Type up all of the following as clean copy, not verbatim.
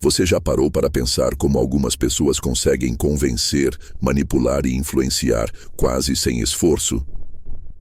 Você já parou para pensar como algumas pessoas conseguem convencer, manipular e influenciar quase sem esforço?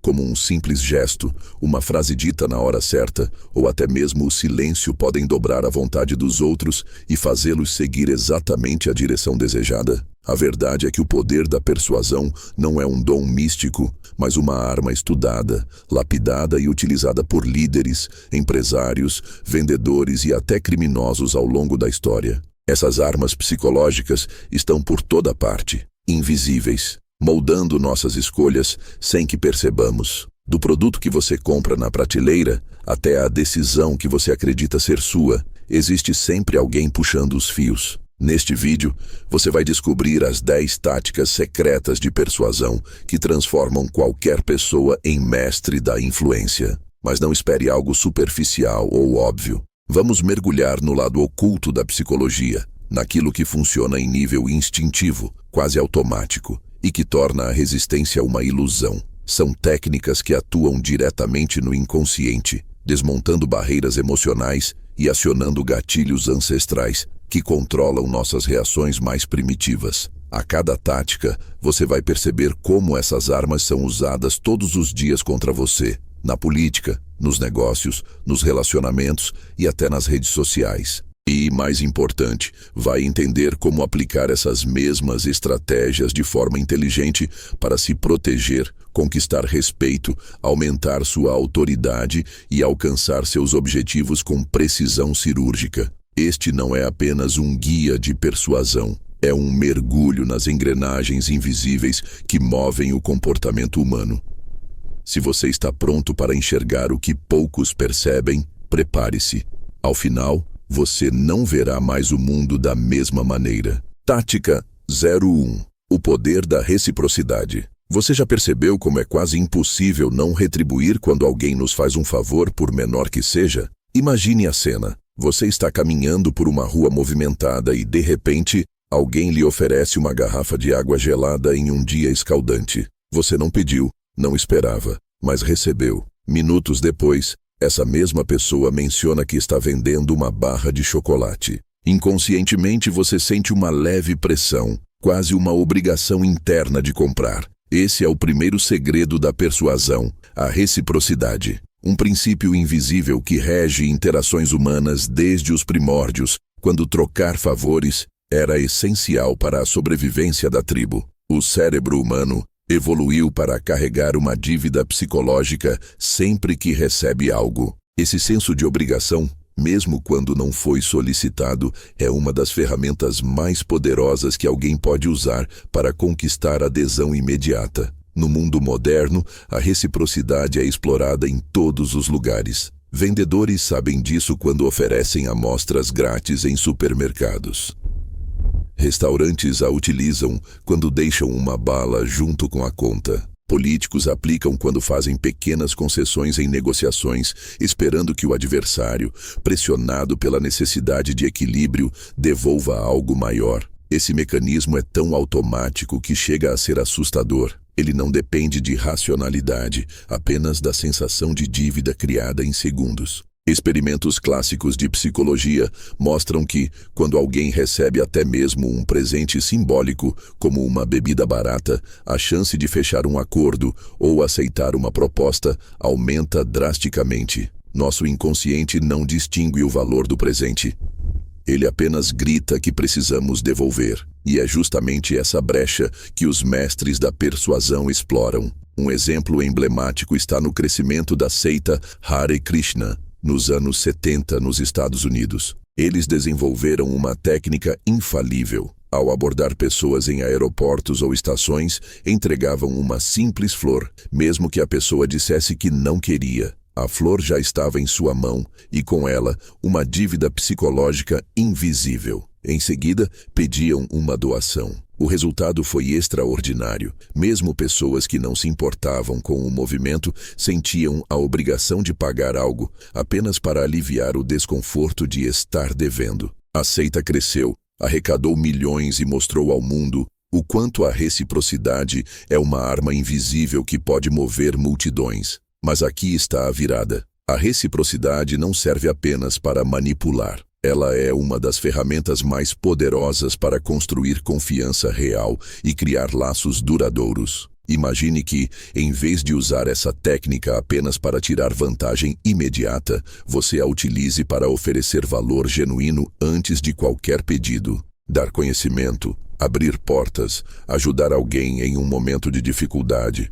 Como um simples gesto, uma frase dita na hora certa, ou até mesmo o silêncio podem dobrar a vontade dos outros e fazê-los seguir exatamente a direção desejada? A verdade é que o poder da persuasão não é um dom místico, mas uma arma estudada, lapidada e utilizada por líderes, empresários, vendedores e até criminosos ao longo da história. Essas armas psicológicas estão por toda parte, invisíveis, moldando nossas escolhas sem que percebamos. Do produto que você compra na prateleira até a decisão que você acredita ser sua, existe sempre alguém puxando os fios. Neste vídeo, você vai descobrir as 10 táticas secretas de persuasão que transformam qualquer pessoa em mestre da influência. Mas não espere algo superficial ou óbvio. Vamos mergulhar no lado oculto da psicologia, naquilo que funciona em nível instintivo, quase automático, e que torna a resistência uma ilusão. São técnicas que atuam diretamente no inconsciente, desmontando barreiras emocionais e acionando gatilhos ancestrais que controlam nossas reações mais primitivas. A cada tática, você vai perceber como essas armas são usadas todos os dias contra você, na política, nos negócios, nos relacionamentos e até nas redes sociais. E, mais importante, vai entender como aplicar essas mesmas estratégias de forma inteligente para se proteger, conquistar respeito, aumentar sua autoridade e alcançar seus objetivos com precisão cirúrgica. Este não é apenas um guia de persuasão, é um mergulho nas engrenagens invisíveis que movem o comportamento humano. Se você está pronto para enxergar o que poucos percebem, prepare-se. Ao final, você não verá mais o mundo da mesma maneira. Tática 01. O poder da reciprocidade. Você já percebeu como é quase impossível não retribuir quando alguém nos faz um favor, por menor que seja? Imagine a cena. Você está caminhando por uma rua movimentada e, de repente, alguém lhe oferece uma garrafa de água gelada em um dia escaldante. Você não pediu, não esperava, mas recebeu. Minutos depois, essa mesma pessoa menciona que está vendendo uma barra de chocolate. Inconscientemente você sente uma leve pressão, quase uma obrigação interna de comprar. Esse é o primeiro segredo da persuasão, a reciprocidade. Um princípio invisível que rege interações humanas desde os primórdios, quando trocar favores era essencial para a sobrevivência da tribo. O cérebro humano evoluiu para carregar uma dívida psicológica sempre que recebe algo. Esse senso de obrigação, mesmo quando não foi solicitado, é uma das ferramentas mais poderosas que alguém pode usar para conquistar adesão imediata. No mundo moderno, a reciprocidade é explorada em todos os lugares. Vendedores sabem disso quando oferecem amostras grátis em supermercados. Restaurantes a utilizam quando deixam uma bala junto com a conta. Políticos aplicam quando fazem pequenas concessões em negociações, esperando que o adversário, pressionado pela necessidade de equilíbrio, devolva algo maior. Esse mecanismo é tão automático que chega a ser assustador. Ele não depende de racionalidade, apenas da sensação de dívida criada em segundos. Experimentos clássicos de psicologia mostram que, quando alguém recebe até mesmo um presente simbólico, como uma bebida barata, a chance de fechar um acordo ou aceitar uma proposta aumenta drasticamente. Nosso inconsciente não distingue o valor do presente. Ele apenas grita que precisamos devolver. E é justamente essa brecha que os mestres da persuasão exploram. Um exemplo emblemático está no crescimento da seita Hare Krishna, nos anos 70 nos Estados Unidos. Eles desenvolveram uma técnica infalível. Ao abordar pessoas em aeroportos ou estações, entregavam uma simples flor, mesmo que a pessoa dissesse que não queria. A flor já estava em sua mão e, com ela, uma dívida psicológica invisível. Em seguida, pediam uma doação. O resultado foi extraordinário. Mesmo pessoas que não se importavam com o movimento sentiam a obrigação de pagar algo apenas para aliviar o desconforto de estar devendo. A seita cresceu, arrecadou milhões e mostrou ao mundo o quanto a reciprocidade é uma arma invisível que pode mover multidões. Mas aqui está a virada. A reciprocidade não serve apenas para manipular. Ela é uma das ferramentas mais poderosas para construir confiança real e criar laços duradouros. Imagine que, em vez de usar essa técnica apenas para tirar vantagem imediata, você a utilize para oferecer valor genuíno antes de qualquer pedido. Dar conhecimento, abrir portas, ajudar alguém em um momento de dificuldade.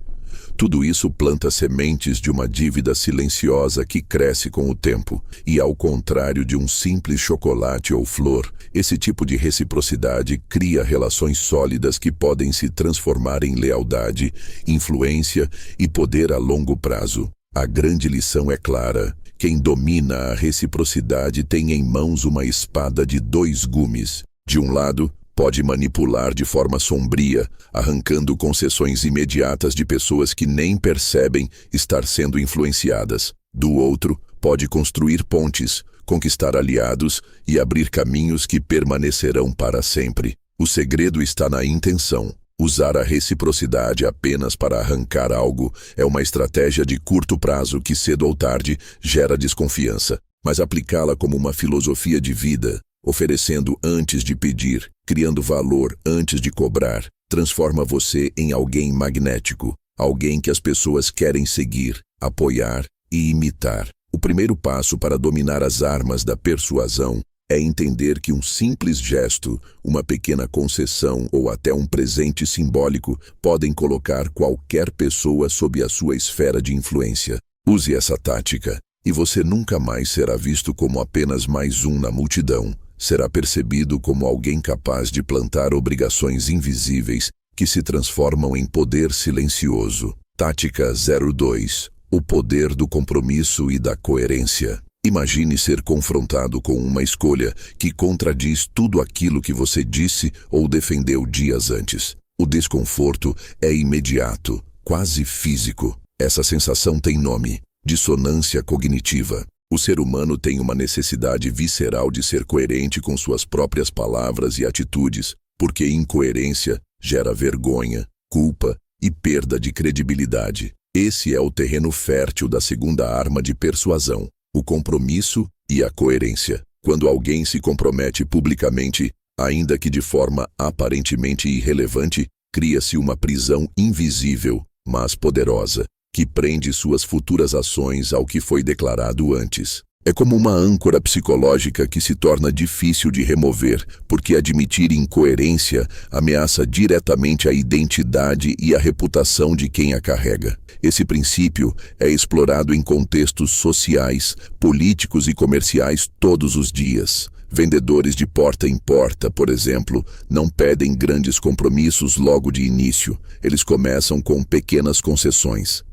Tudo isso planta sementes de uma dívida silenciosa que cresce com o tempo. E ao contrário de um simples chocolate ou flor, esse tipo de reciprocidade cria relações sólidas que podem se transformar em lealdade, influência e poder a longo prazo. A grande lição é clara. Quem domina a reciprocidade tem em mãos uma espada de dois gumes. De um lado, pode manipular de forma sombria, arrancando concessões imediatas de pessoas que nem percebem estar sendo influenciadas. Do outro, pode construir pontes, conquistar aliados e abrir caminhos que permanecerão para sempre. O segredo está na intenção. Usar a reciprocidade apenas para arrancar algo é uma estratégia de curto prazo que cedo ou tarde gera desconfiança, mas aplicá-la como uma filosofia de vida, oferecendo antes de pedir, criando valor antes de cobrar, transforma você em alguém magnético, alguém que as pessoas querem seguir, apoiar e imitar. O primeiro passo para dominar as armas da persuasão é entender que um simples gesto, uma pequena concessão ou até um presente simbólico podem colocar qualquer pessoa sob a sua esfera de influência. Use essa tática e você nunca mais será visto como apenas mais um na multidão. Será percebido como alguém capaz de plantar obrigações invisíveis que se transformam em poder silencioso. Tática 02. O poder do compromisso e da coerência. Imagine ser confrontado com uma escolha que contradiz tudo aquilo que você disse ou defendeu dias antes. O desconforto é imediato, quase físico. Essa sensação tem nome: dissonância cognitiva. O ser humano tem uma necessidade visceral de ser coerente com suas próprias palavras e atitudes, porque incoerência gera vergonha, culpa e perda de credibilidade. Esse é o terreno fértil da segunda arma de persuasão, o compromisso e a coerência. Quando alguém se compromete publicamente, ainda que de forma aparentemente irrelevante, cria-se uma prisão invisível, mas poderosa, que prende suas futuras ações ao que foi declarado antes. É como uma âncora psicológica que se torna difícil de remover, porque admitir incoerência ameaça diretamente a identidade e a reputação de quem a carrega. Esse princípio é explorado em contextos sociais, políticos e comerciais todos os dias. Vendedores de porta em porta, por exemplo, não pedem grandes compromissos logo de início. Eles começam com pequenas concessões.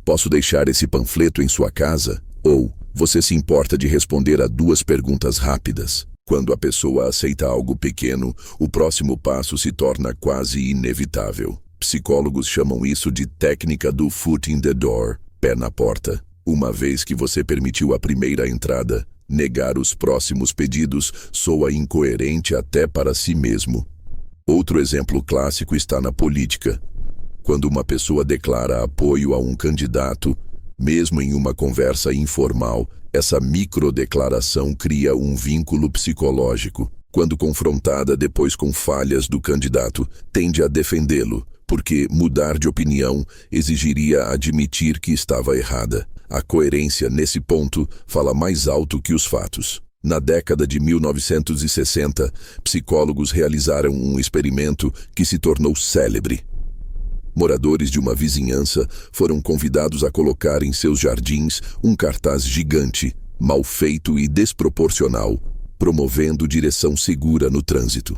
Posso deixar esse panfleto em sua casa? Ou, você se importa de responder a 2 perguntas rápidas? Quando a pessoa aceita algo pequeno, o próximo passo se torna quase inevitável. Psicólogos chamam isso de técnica do foot in the door, pé na porta. Uma vez que você permitiu a primeira entrada, negar os próximos pedidos soa incoerente até para si mesmo. Outro exemplo clássico está na política. Quando uma pessoa declara apoio a um candidato, mesmo em uma conversa informal, essa microdeclaração cria um vínculo psicológico. Quando confrontada depois com falhas do candidato, tende a defendê-lo, porque mudar de opinião exigiria admitir que estava errada. A coerência, nesse ponto, fala mais alto que os fatos. Na década de 1960, psicólogos realizaram um experimento que se tornou célebre. Moradores de uma vizinhança foram convidados a colocar em seus jardins um cartaz gigante, mal feito e desproporcional, promovendo direção segura no trânsito.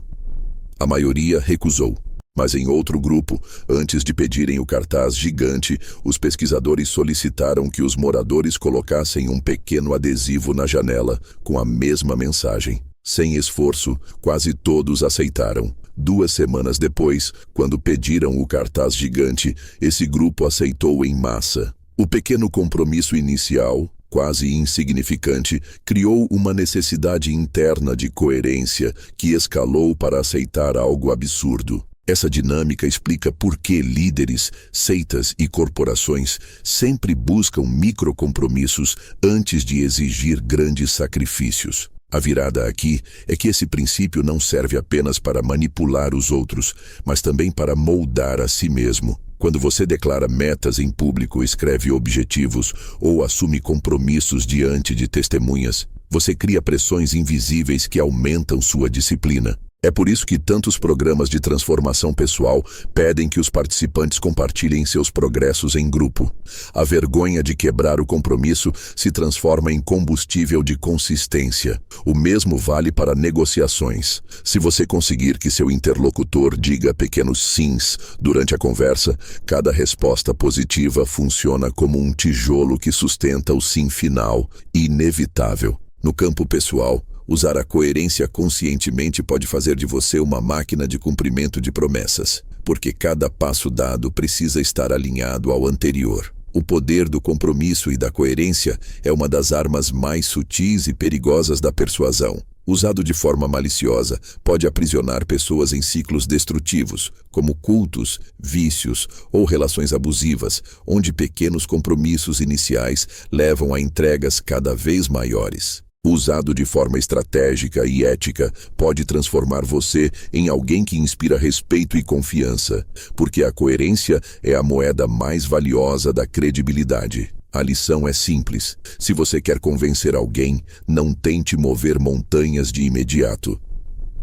A maioria recusou, mas em outro grupo, antes de pedirem o cartaz gigante, os pesquisadores solicitaram que os moradores colocassem um pequeno adesivo na janela com a mesma mensagem. Sem esforço, quase todos aceitaram. 2 semanas depois, quando pediram o cartaz gigante, esse grupo aceitou em massa. O pequeno compromisso inicial, quase insignificante, criou uma necessidade interna de coerência que escalou para aceitar algo absurdo. Essa dinâmica explica por que líderes, seitas e corporações sempre buscam microcompromissos antes de exigir grandes sacrifícios. A virada aqui é que esse princípio não serve apenas para manipular os outros, mas também para moldar a si mesmo. Quando você declara metas em público, escreve objetivos ou assume compromissos diante de testemunhas, você cria pressões invisíveis que aumentam sua disciplina. É por isso que tantos programas de transformação pessoal pedem que os participantes compartilhem seus progressos em grupo. A vergonha de quebrar o compromisso se transforma em combustível de consistência. O mesmo vale para negociações. Se você conseguir que seu interlocutor diga pequenos sims durante a conversa, cada resposta positiva funciona como um tijolo que sustenta o sim final, inevitável. No campo pessoal, usar a coerência conscientemente pode fazer de você uma máquina de cumprimento de promessas, porque cada passo dado precisa estar alinhado ao anterior. O poder do compromisso e da coerência é uma das armas mais sutis e perigosas da persuasão. Usado de forma maliciosa, pode aprisionar pessoas em ciclos destrutivos, como cultos, vícios ou relações abusivas, onde pequenos compromissos iniciais levam a entregas cada vez maiores. Usado de forma estratégica e ética, pode transformar você em alguém que inspira respeito e confiança, porque a coerência é a moeda mais valiosa da credibilidade. A lição é simples. Se você quer convencer alguém, não tente mover montanhas de imediato.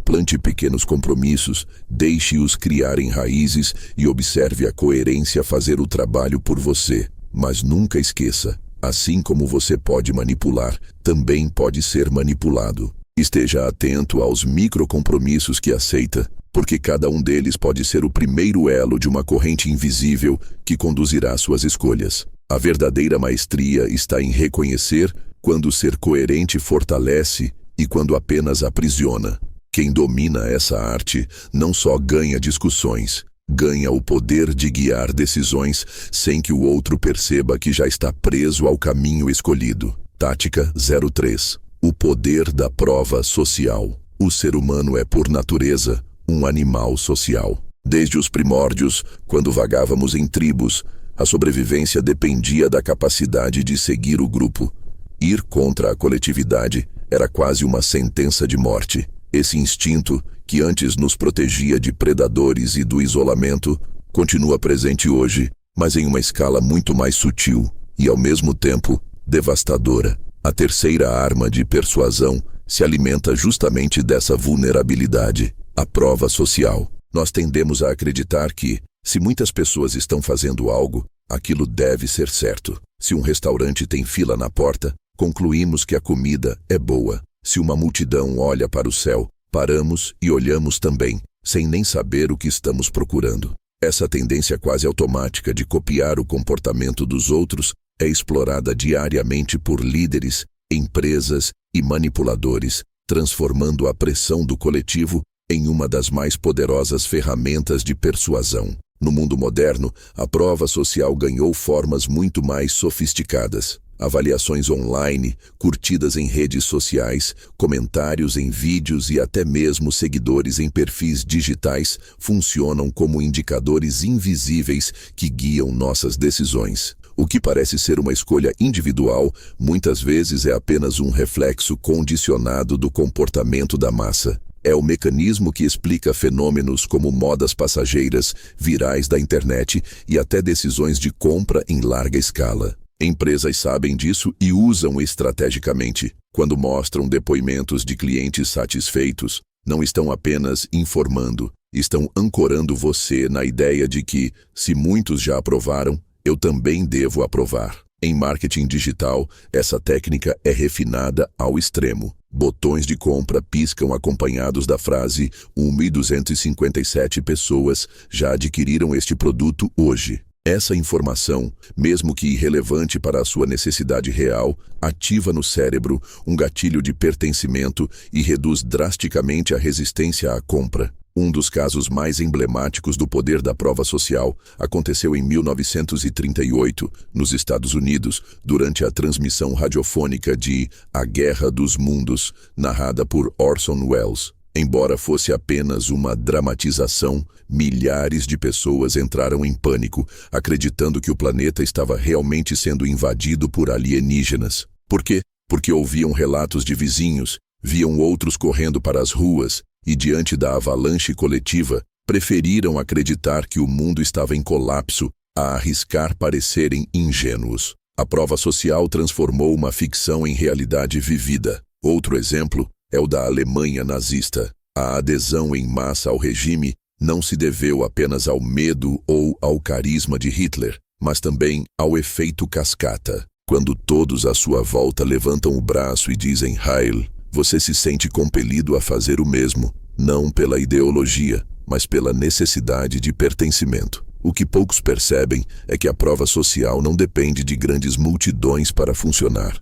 Plante pequenos compromissos, deixe-os criarem raízes e observe a coerência fazer o trabalho por você. Mas nunca esqueça, assim como você pode manipular, também pode ser manipulado. Esteja atento aos microcompromissos que aceita, porque cada um deles pode ser o primeiro elo de uma corrente invisível que conduzirá às suas escolhas. A verdadeira maestria está em reconhecer quando ser coerente fortalece e quando apenas aprisiona. Quem domina essa arte não só ganha discussões, ganha o poder de guiar decisões sem que o outro perceba que já está preso ao caminho escolhido. Tática 03. O poder da prova social. O ser humano é, por natureza, um animal social. Desde os primórdios, quando vagávamos em tribos, a sobrevivência dependia da capacidade de seguir o grupo. Ir contra a coletividade era quase uma sentença de morte. Esse instinto, que antes nos protegia de predadores e do isolamento, continua presente hoje, mas em uma escala muito mais sutil e, ao mesmo tempo, devastadora. A terceira arma de persuasão se alimenta justamente dessa vulnerabilidade, a prova social. Nós tendemos a acreditar que, se muitas pessoas estão fazendo algo, aquilo deve ser certo. Se um restaurante tem fila na porta, concluímos que a comida é boa. Se uma multidão olha para o céu, paramos e olhamos também, sem nem saber o que estamos procurando. Essa tendência quase automática de copiar o comportamento dos outros é explorada diariamente por líderes, empresas e manipuladores, transformando a pressão do coletivo em uma das mais poderosas ferramentas de persuasão. No mundo moderno, a prova social ganhou formas muito mais sofisticadas. Avaliações online, curtidas em redes sociais, comentários em vídeos e até mesmo seguidores em perfis digitais funcionam como indicadores invisíveis que guiam nossas decisões. O que parece ser uma escolha individual, muitas vezes é apenas um reflexo condicionado do comportamento da massa. É o mecanismo que explica fenômenos como modas passageiras, virais da internet e até decisões de compra em larga escala. Empresas sabem disso e usam estrategicamente. Quando mostram depoimentos de clientes satisfeitos, não estão apenas informando, estão ancorando você na ideia de que, se muitos já aprovaram, eu também devo aprovar. Em marketing digital, essa técnica é refinada ao extremo. Botões de compra piscam acompanhados da frase 1.257 pessoas já adquiriram este produto hoje. Essa informação, mesmo que irrelevante para a sua necessidade real, ativa no cérebro um gatilho de pertencimento e reduz drasticamente a resistência à compra. Um dos casos mais emblemáticos do poder da prova social aconteceu em 1938, nos Estados Unidos, durante a transmissão radiofônica de A Guerra dos Mundos, narrada por Orson Welles. Embora fosse apenas uma dramatização, milhares de pessoas entraram em pânico, acreditando que o planeta estava realmente sendo invadido por alienígenas. Por quê? Porque ouviam relatos de vizinhos, Viam outros correndo para as ruas e, diante da avalanche coletiva, preferiram acreditar que o mundo estava em colapso a arriscar parecerem ingênuos. A prova social transformou uma ficção em realidade vivida. Outro exemplo é o da Alemanha nazista. A adesão em massa ao regime não se deveu apenas ao medo ou ao carisma de Hitler, mas também ao efeito cascata. Quando todos à sua volta levantam o braço e dizem Heil, você se sente compelido a fazer o mesmo, não pela ideologia, mas pela necessidade de pertencimento. O que poucos percebem é que a prova social não depende de grandes multidões para funcionar.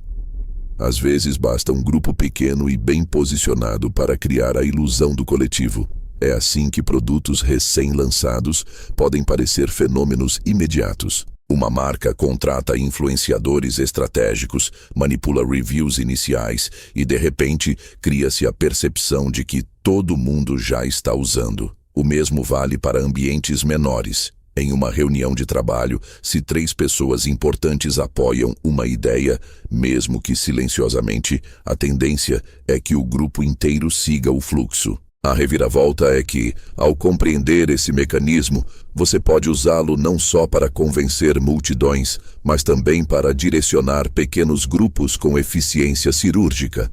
Às vezes basta um grupo pequeno e bem posicionado para criar a ilusão do coletivo. É assim que produtos recém-lançados podem parecer fenômenos imediatos. Uma marca contrata influenciadores estratégicos, manipula reviews iniciais e, de repente, cria-se a percepção de que todo mundo já está usando. O mesmo vale para ambientes menores. Em uma reunião de trabalho, se 3 pessoas importantes apoiam uma ideia, mesmo que silenciosamente, a tendência é que o grupo inteiro siga o fluxo. A reviravolta é que, ao compreender esse mecanismo, você pode usá-lo não só para convencer multidões, mas também para direcionar pequenos grupos com eficiência cirúrgica.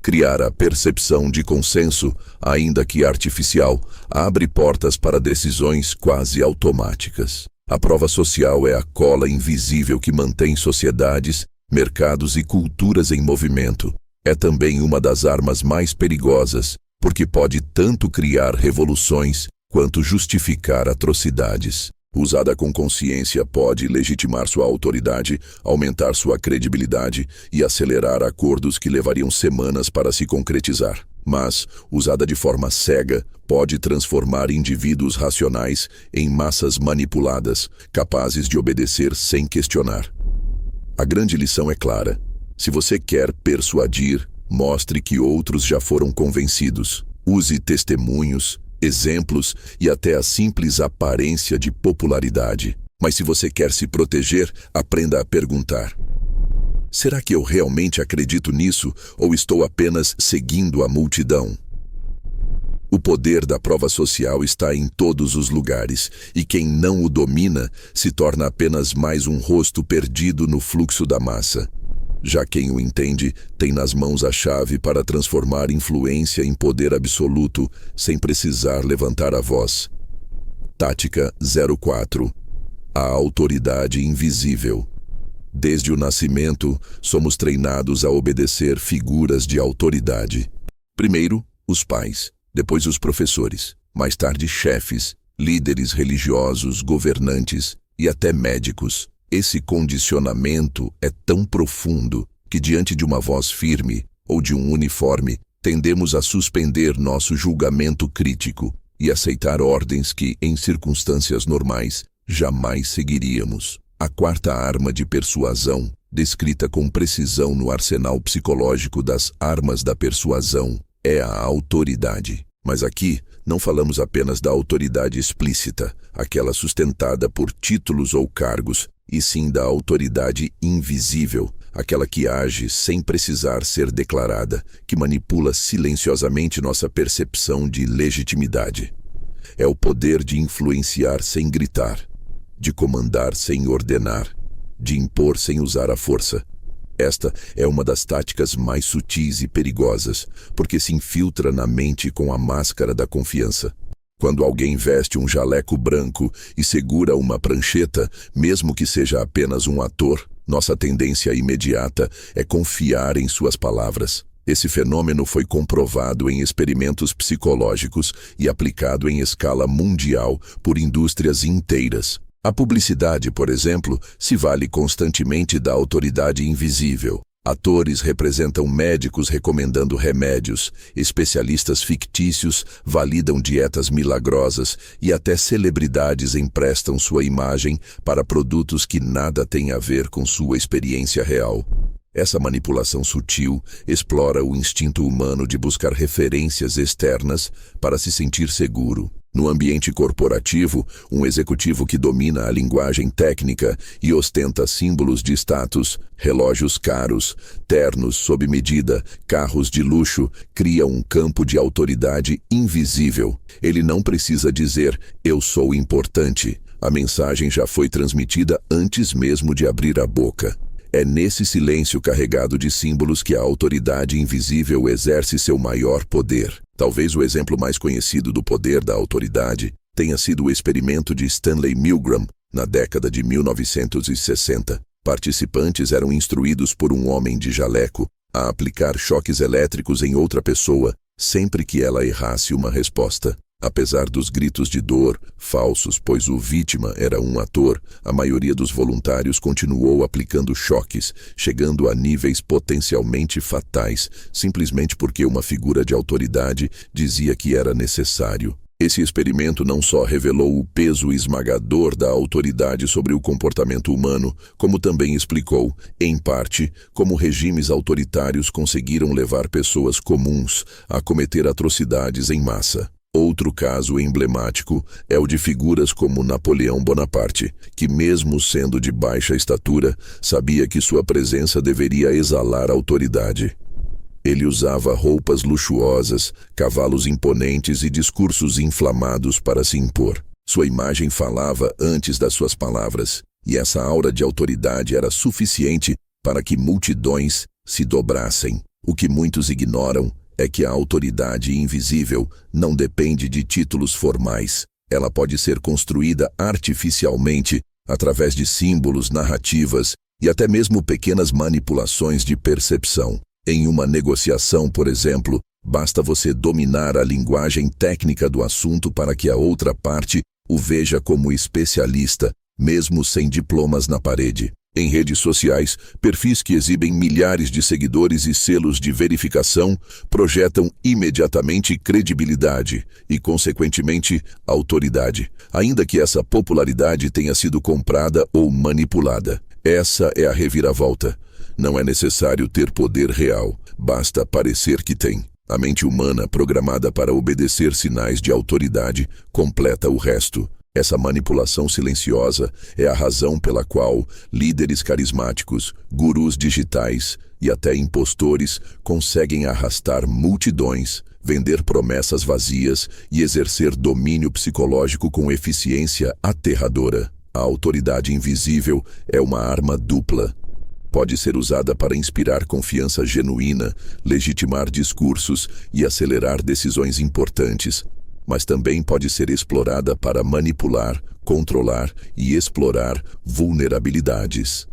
Criar a percepção de consenso, ainda que artificial, abre portas para decisões quase automáticas. A prova social é a cola invisível que mantém sociedades, mercados e culturas em movimento. É também uma das armas mais perigosas, porque pode tanto criar revoluções quanto justificar atrocidades. Usada com consciência, pode legitimar sua autoridade, aumentar sua credibilidade e acelerar acordos que levariam semanas para se concretizar. Mas, usada de forma cega, pode transformar indivíduos racionais em massas manipuladas, capazes de obedecer sem questionar. A grande lição é clara. Se você quer persuadir, mostre que outros já foram convencidos. Use testemunhos, exemplos e até a simples aparência de popularidade. Mas se você quer se proteger, aprenda a perguntar: será que eu realmente acredito nisso ou estou apenas seguindo a multidão? O poder da prova social está em todos os lugares, e quem não o domina se torna apenas mais um rosto perdido no fluxo da massa. Já quem o entende tem nas mãos a chave para transformar influência em poder absoluto, sem precisar levantar a voz. Tática 04. A autoridade invisível. Desde o nascimento, somos treinados a obedecer figuras de autoridade. Primeiro, os pais, depois os professores, mais tarde chefes, líderes religiosos, governantes e até médicos. Esse condicionamento é tão profundo que, diante de uma voz firme ou de um uniforme, tendemos a suspender nosso julgamento crítico e aceitar ordens que, em circunstâncias normais, jamais seguiríamos. A quarta arma de persuasão, descrita com precisão no arsenal psicológico das armas da persuasão, é a autoridade. Mas aqui não falamos apenas da autoridade explícita, aquela sustentada por títulos ou cargos, e sim da autoridade invisível, aquela que age sem precisar ser declarada, que manipula silenciosamente nossa percepção de legitimidade. É o poder de influenciar sem gritar, de comandar sem ordenar, de impor sem usar a força. Esta é uma das táticas mais sutis e perigosas, porque se infiltra na mente com a máscara da confiança. Quando alguém veste um jaleco branco e segura uma prancheta, mesmo que seja apenas um ator, nossa tendência imediata é confiar em suas palavras. Esse fenômeno foi comprovado em experimentos psicológicos e aplicado em escala mundial por indústrias inteiras. A publicidade, por exemplo, se vale constantemente da autoridade invisível. Atores representam médicos recomendando remédios, especialistas fictícios validam dietas milagrosas e até celebridades emprestam sua imagem para produtos que nada têm a ver com sua experiência real. Essa manipulação sutil explora o instinto humano de buscar referências externas para se sentir seguro. No ambiente corporativo, um executivo que domina a linguagem técnica e ostenta símbolos de status, relógios caros, ternos sob medida, carros de luxo, cria um campo de autoridade invisível. Ele não precisa dizer, eu sou importante. A mensagem já foi transmitida antes mesmo de abrir a boca. É nesse silêncio carregado de símbolos que a autoridade invisível exerce seu maior poder. Talvez o exemplo mais conhecido do poder da autoridade tenha sido o experimento de Stanley Milgram, na década de 1960. Participantes eram instruídos por um homem de jaleco a aplicar choques elétricos em outra pessoa sempre que ela errasse uma resposta. Apesar dos gritos de dor, falsos, pois o vítima era um ator, a maioria dos voluntários continuou aplicando choques, chegando a níveis potencialmente fatais, simplesmente porque uma figura de autoridade dizia que era necessário. Esse experimento não só revelou o peso esmagador da autoridade sobre o comportamento humano, como também explicou, em parte, como regimes autoritários conseguiram levar pessoas comuns a cometer atrocidades em massa. Outro caso emblemático é o de figuras como Napoleão Bonaparte, que mesmo sendo de baixa estatura, sabia que sua presença deveria exalar autoridade. Ele usava roupas luxuosas, cavalos imponentes e discursos inflamados para se impor. Sua imagem falava antes das suas palavras, e essa aura de autoridade era suficiente para que multidões se dobrassem. O que muitos ignoram é que a autoridade invisível não depende de títulos formais. Ela pode ser construída artificialmente através de símbolos, narrativas e até mesmo pequenas manipulações de percepção. Em uma negociação, por exemplo, basta você dominar a linguagem técnica do assunto para que a outra parte o veja como especialista, mesmo sem diplomas na parede. Em redes sociais, perfis que exibem milhares de seguidores e selos de verificação projetam imediatamente credibilidade e, consequentemente, autoridade, ainda que essa popularidade tenha sido comprada ou manipulada. Essa é a reviravolta. Não é necessário ter poder real, basta parecer que tem. A mente humana, programada para obedecer sinais de autoridade, completa o resto. Essa manipulação silenciosa é a razão pela qual líderes carismáticos, gurus digitais e até impostores conseguem arrastar multidões, vender promessas vazias e exercer domínio psicológico com eficiência aterradora. A autoridade invisível é uma arma dupla. Pode ser usada para inspirar confiança genuína, legitimar discursos e acelerar decisões importantes, mas também pode ser explorada para manipular, controlar e explorar vulnerabilidades.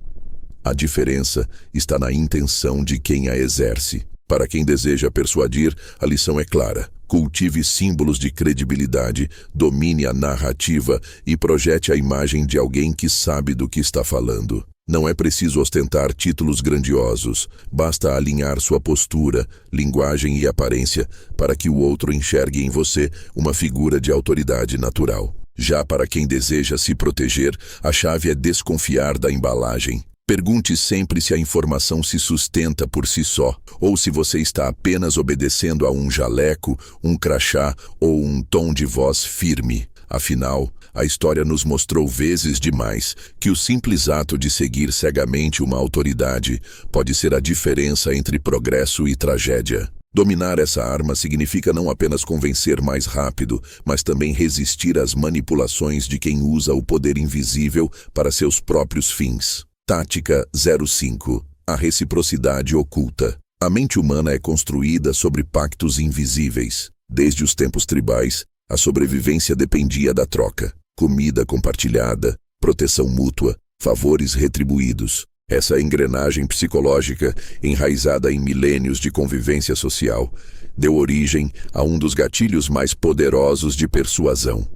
A diferença está na intenção de quem a exerce. Para quem deseja persuadir, a lição é clara. Cultive símbolos de credibilidade, domine a narrativa e projete a imagem de alguém que sabe do que está falando. Não é preciso ostentar títulos grandiosos, basta alinhar sua postura, linguagem e aparência para que o outro enxergue em você uma figura de autoridade natural. Já para quem deseja se proteger, a chave é desconfiar da embalagem. Pergunte sempre se a informação se sustenta por si só, ou se você está apenas obedecendo a um jaleco, um crachá ou um tom de voz firme. Afinal, a história nos mostrou vezes demais que o simples ato de seguir cegamente uma autoridade pode ser a diferença entre progresso e tragédia. Dominar essa arma significa não apenas convencer mais rápido, mas também resistir às manipulações de quem usa o poder invisível para seus próprios fins. Tática 05. A reciprocidade oculta. A mente humana é construída sobre pactos invisíveis. Desde os tempos tribais, a sobrevivência dependia da troca. Comida compartilhada, proteção mútua, favores retribuídos. Essa engrenagem psicológica, enraizada em milênios de convivência social, deu origem a um dos gatilhos mais poderosos de persuasão: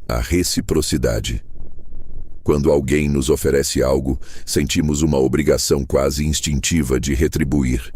a reciprocidade. Quando alguém nos oferece algo, sentimos uma obrigação quase instintiva de retribuir.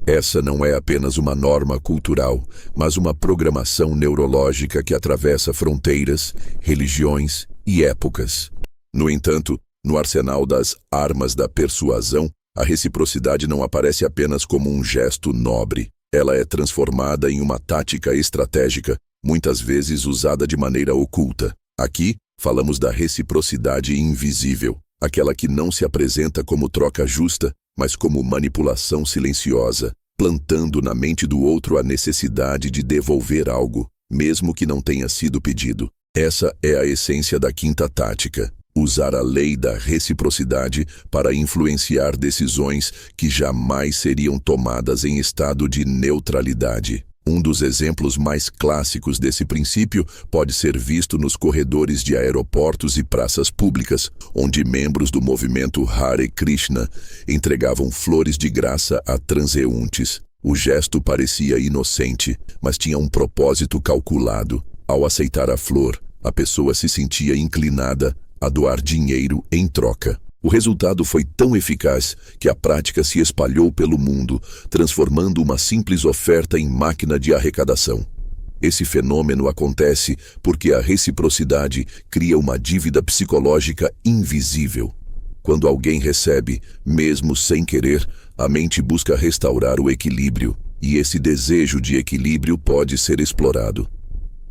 Essa não é apenas uma norma cultural, mas uma programação neurológica que atravessa fronteiras, religiões e épocas. No entanto, no arsenal das armas da persuasão, a reciprocidade não aparece apenas como um gesto nobre. Ela é transformada em uma tática estratégica muitas vezes usada de maneira oculta. Aqui, falamos da reciprocidade invisível, aquela que não se apresenta como troca justa, mas como manipulação silenciosa, plantando na mente do outro a necessidade de devolver algo, mesmo que não tenha sido pedido. Essa é a essência da quinta tática: usar a lei da reciprocidade para influenciar decisões que jamais seriam tomadas em estado de neutralidade. Um dos exemplos mais clássicos desse princípio pode ser visto nos corredores de aeroportos e praças públicas, onde membros do movimento Hare Krishna entregavam flores de graça a transeuntes. O gesto parecia inocente, mas tinha um propósito calculado. Ao aceitar a flor, a pessoa se sentia inclinada a doar dinheiro em troca. O resultado foi tão eficaz que a prática se espalhou pelo mundo, transformando uma simples oferta em máquina de arrecadação. Esse fenômeno acontece porque a reciprocidade cria uma dívida psicológica invisível. Quando alguém recebe, mesmo sem querer, a mente busca restaurar o equilíbrio, e esse desejo de equilíbrio pode ser explorado.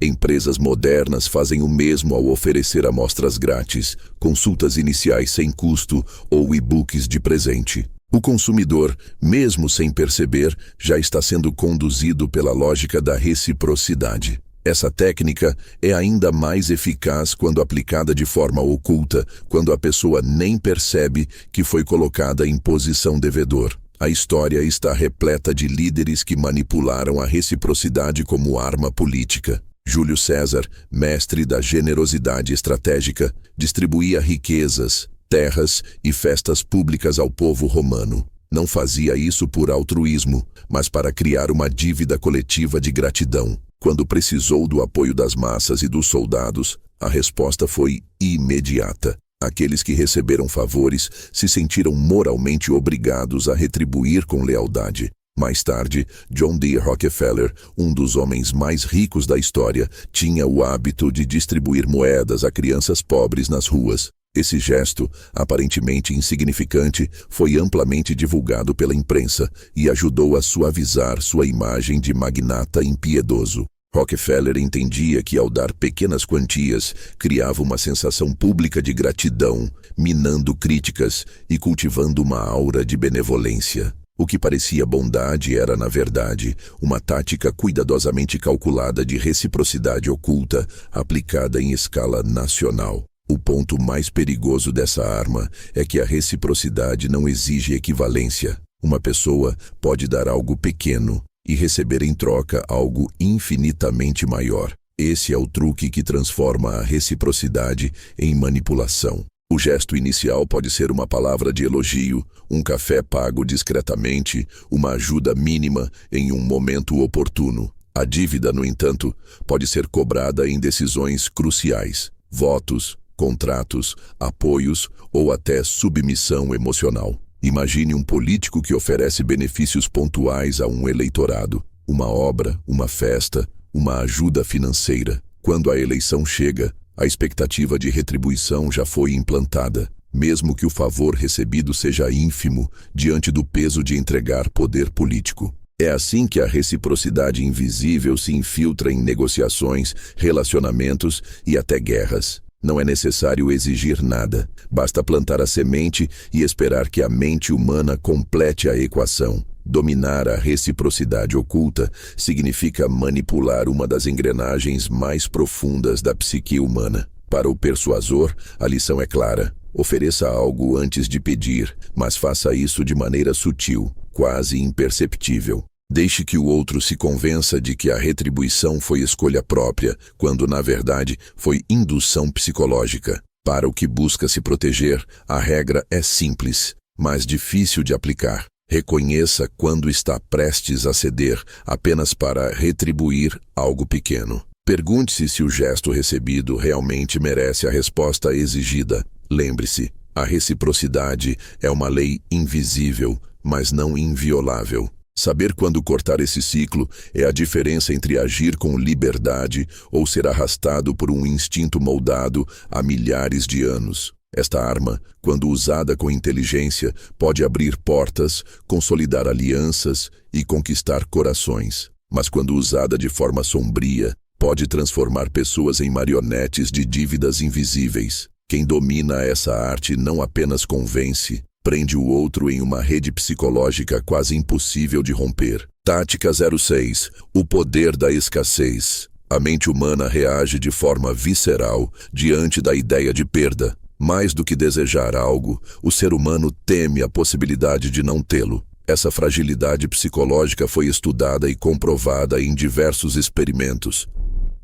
Empresas modernas fazem o mesmo ao oferecer amostras grátis, consultas iniciais sem custo ou e-books de presente. O consumidor, mesmo sem perceber, já está sendo conduzido pela lógica da reciprocidade. Essa técnica é ainda mais eficaz quando aplicada de forma oculta, quando a pessoa nem percebe que foi colocada em posição devedor. A história está repleta de líderes que manipularam a reciprocidade como arma política. Júlio César, mestre da generosidade estratégica, distribuía riquezas, terras e festas públicas ao povo romano. Não fazia isso por altruísmo, mas para criar uma dívida coletiva de gratidão. Quando precisou do apoio das massas e dos soldados, a resposta foi imediata. Aqueles que receberam favores se sentiram moralmente obrigados a retribuir com lealdade. Mais tarde, John D. Rockefeller, um dos homens mais ricos da história, tinha o hábito de distribuir moedas a crianças pobres nas ruas. Esse gesto, aparentemente insignificante, foi amplamente divulgado pela imprensa e ajudou a suavizar sua imagem de magnata impiedoso. Rockefeller entendia que ao dar pequenas quantias, criava uma sensação pública de gratidão, minando críticas e cultivando uma aura de benevolência. O que parecia bondade era, na verdade, uma tática cuidadosamente calculada de reciprocidade oculta aplicada em escala nacional. O ponto mais perigoso dessa arma é que a reciprocidade não exige equivalência. Uma pessoa pode dar algo pequeno e receber em troca algo infinitamente maior. Esse é o truque que transforma a reciprocidade em manipulação. O gesto inicial pode ser uma palavra de elogio, um café pago discretamente, uma ajuda mínima em um momento oportuno. A dívida, no entanto, pode ser cobrada em decisões cruciais: votos, contratos, apoios ou até submissão emocional. Imagine um político que oferece benefícios pontuais a um eleitorado, uma obra, uma festa, uma ajuda financeira. Quando a eleição chega, a expectativa de retribuição já foi implantada, mesmo que o favor recebido seja ínfimo diante do peso de entregar poder político. É assim que a reciprocidade invisível se infiltra em negociações, relacionamentos e até guerras. Não é necessário exigir nada, basta plantar a semente e esperar que a mente humana complete a equação. Dominar a reciprocidade oculta significa manipular uma das engrenagens mais profundas da psique humana. Para o persuasor, a lição é clara: ofereça algo antes de pedir, mas faça isso de maneira sutil, quase imperceptível. Deixe que o outro se convença de que a retribuição foi escolha própria, quando na verdade foi indução psicológica. Para o que busca se proteger, a regra é simples, mas difícil de aplicar. Reconheça quando está prestes a ceder apenas para retribuir algo pequeno. Pergunte-se se o gesto recebido realmente merece a resposta exigida. Lembre-se, a reciprocidade é uma lei invisível, mas não inviolável. Saber quando cortar esse ciclo é a diferença entre agir com liberdade ou ser arrastado por um instinto moldado há milhares de anos. Esta arma, quando usada com inteligência, pode abrir portas, consolidar alianças e conquistar corações. Mas quando usada de forma sombria, pode transformar pessoas em marionetes de dívidas invisíveis. Quem domina essa arte não apenas convence, prende o outro em uma rede psicológica quase impossível de romper. Tática 06. O poder da escassez. A mente humana reage de forma visceral diante da ideia de perda. Mais do que desejar algo, o ser humano teme a possibilidade de não tê-lo. Essa fragilidade psicológica foi estudada e comprovada em diversos experimentos.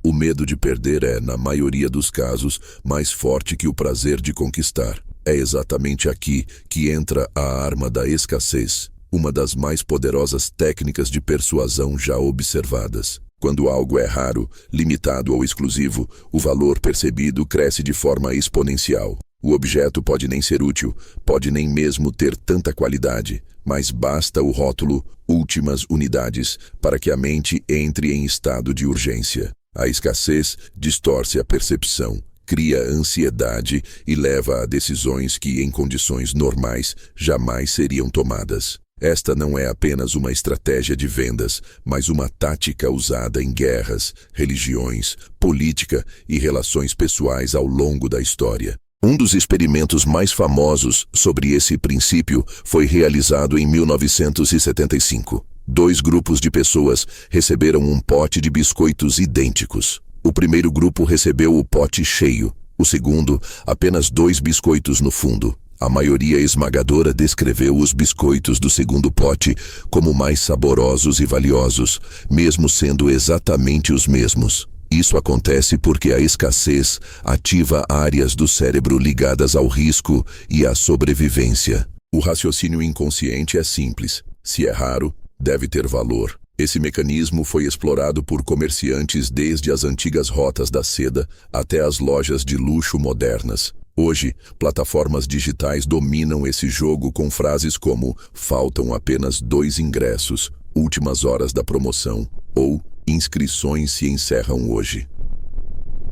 O medo de perder é, na maioria dos casos, mais forte que o prazer de conquistar. É exatamente aqui que entra a arma da escassez, uma das mais poderosas técnicas de persuasão já observadas. Quando algo é raro, limitado ou exclusivo, o valor percebido cresce de forma exponencial. O objeto pode nem ser útil, pode nem mesmo ter tanta qualidade, mas basta o rótulo "últimas unidades" para que a mente entre em estado de urgência. A escassez distorce a percepção, cria ansiedade e leva a decisões que, em condições normais, jamais seriam tomadas. Esta não é apenas uma estratégia de vendas, mas uma tática usada em guerras, religiões, política e relações pessoais ao longo da história. Um dos experimentos mais famosos sobre esse princípio foi realizado em 1975. 2 grupos de pessoas receberam um pote de biscoitos idênticos. O primeiro grupo recebeu o pote cheio, o segundo, apenas 2 biscoitos no fundo. A maioria esmagadora descreveu os biscoitos do segundo pote como mais saborosos e valiosos, mesmo sendo exatamente os mesmos. Isso acontece porque a escassez ativa áreas do cérebro ligadas ao risco e à sobrevivência. O raciocínio inconsciente é simples. Se é raro, deve ter valor. Esse mecanismo foi explorado por comerciantes desde as antigas rotas da seda até as lojas de luxo modernas. Hoje, plataformas digitais dominam esse jogo com frases como "faltam apenas 2 ingressos", "últimas horas da promoção" ou "inscrições se encerram hoje".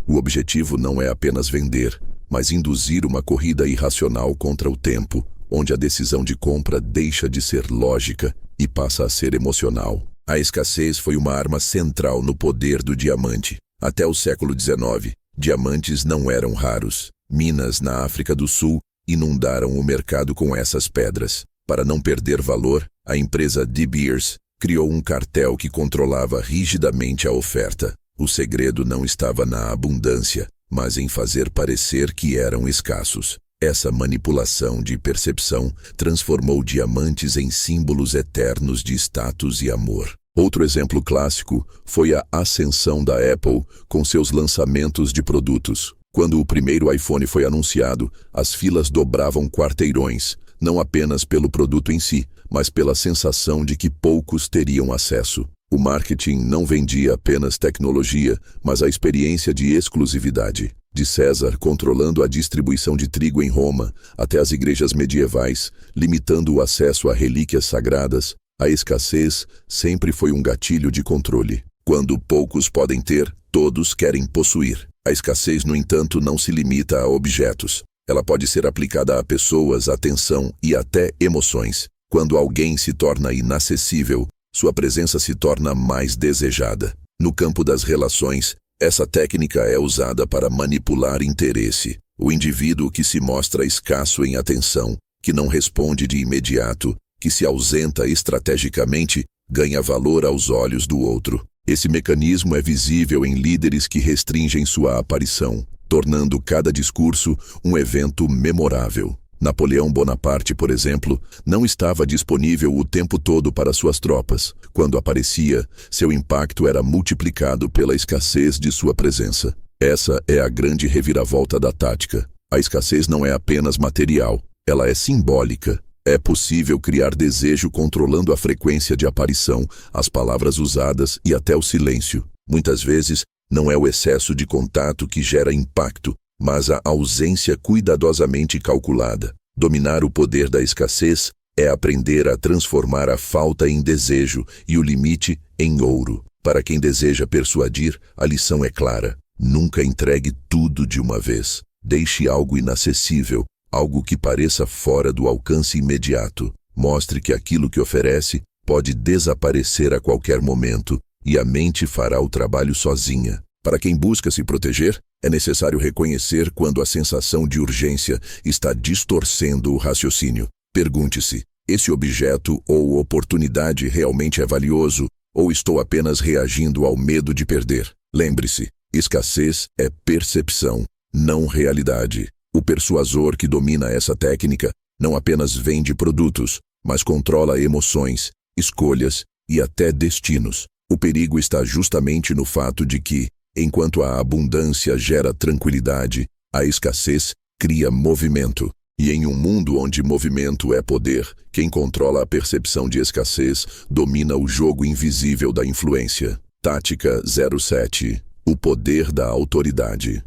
O objetivo não é apenas vender, mas induzir uma corrida irracional contra o tempo, onde a decisão de compra deixa de ser lógica e passa a ser emocional. A escassez foi uma arma central no poder do diamante. Até o século XIX, diamantes não eram raros. Minas na África do Sul inundaram o mercado com essas pedras. Para não perder valor, a empresa De Beers criou um cartel que controlava rigidamente a oferta. O segredo não estava na abundância, mas em fazer parecer que eram escassos. Essa manipulação de percepção transformou diamantes em símbolos eternos de status e amor. Outro exemplo clássico foi a ascensão da Apple com seus lançamentos de produtos. Quando o primeiro iPhone foi anunciado, as filas dobravam quarteirões, não apenas pelo produto em si, mas pela sensação de que poucos teriam acesso. O marketing não vendia apenas tecnologia, mas a experiência de exclusividade. De César controlando a distribuição de trigo em Roma, até as igrejas medievais, limitando o acesso a relíquias sagradas, a escassez sempre foi um gatilho de controle. Quando poucos podem ter, todos querem possuir. A escassez, no entanto, não se limita a objetos. Ela pode ser aplicada a pessoas, atenção e até emoções. Quando alguém se torna inacessível, sua presença se torna mais desejada. No campo das relações, essa técnica é usada para manipular interesse. O indivíduo que se mostra escasso em atenção, que não responde de imediato, que se ausenta estrategicamente, ganha valor aos olhos do outro. Esse mecanismo é visível em líderes que restringem sua aparição, tornando cada discurso um evento memorável. Napoleão Bonaparte, por exemplo, não estava disponível o tempo todo para suas tropas. Quando aparecia, seu impacto era multiplicado pela escassez de sua presença. Essa é a grande reviravolta da tática. A escassez não é apenas material, ela é simbólica. É possível criar desejo controlando a frequência de aparição, as palavras usadas e até o silêncio. Muitas vezes, não é o excesso de contato que gera impacto, mas a ausência cuidadosamente calculada. Dominar o poder da escassez é aprender a transformar a falta em desejo e o limite em ouro. Para quem deseja persuadir, a lição é clara. Nunca entregue tudo de uma vez. Deixe algo inacessível, algo que pareça fora do alcance imediato. Mostre que aquilo que oferece pode desaparecer a qualquer momento e a mente fará o trabalho sozinha. Para quem busca se proteger, é necessário reconhecer quando a sensação de urgência está distorcendo o raciocínio. Pergunte-se: esse objeto ou oportunidade realmente é valioso ou estou apenas reagindo ao medo de perder? Lembre-se, escassez é percepção, não realidade. O persuasor que domina essa técnica não apenas vende produtos, mas controla emoções, escolhas e até destinos. O perigo está justamente no fato de que, enquanto a abundância gera tranquilidade, a escassez cria movimento. E em um mundo onde movimento é poder, quem controla a percepção de escassez domina o jogo invisível da influência. Tática 07. O poder da autoridade.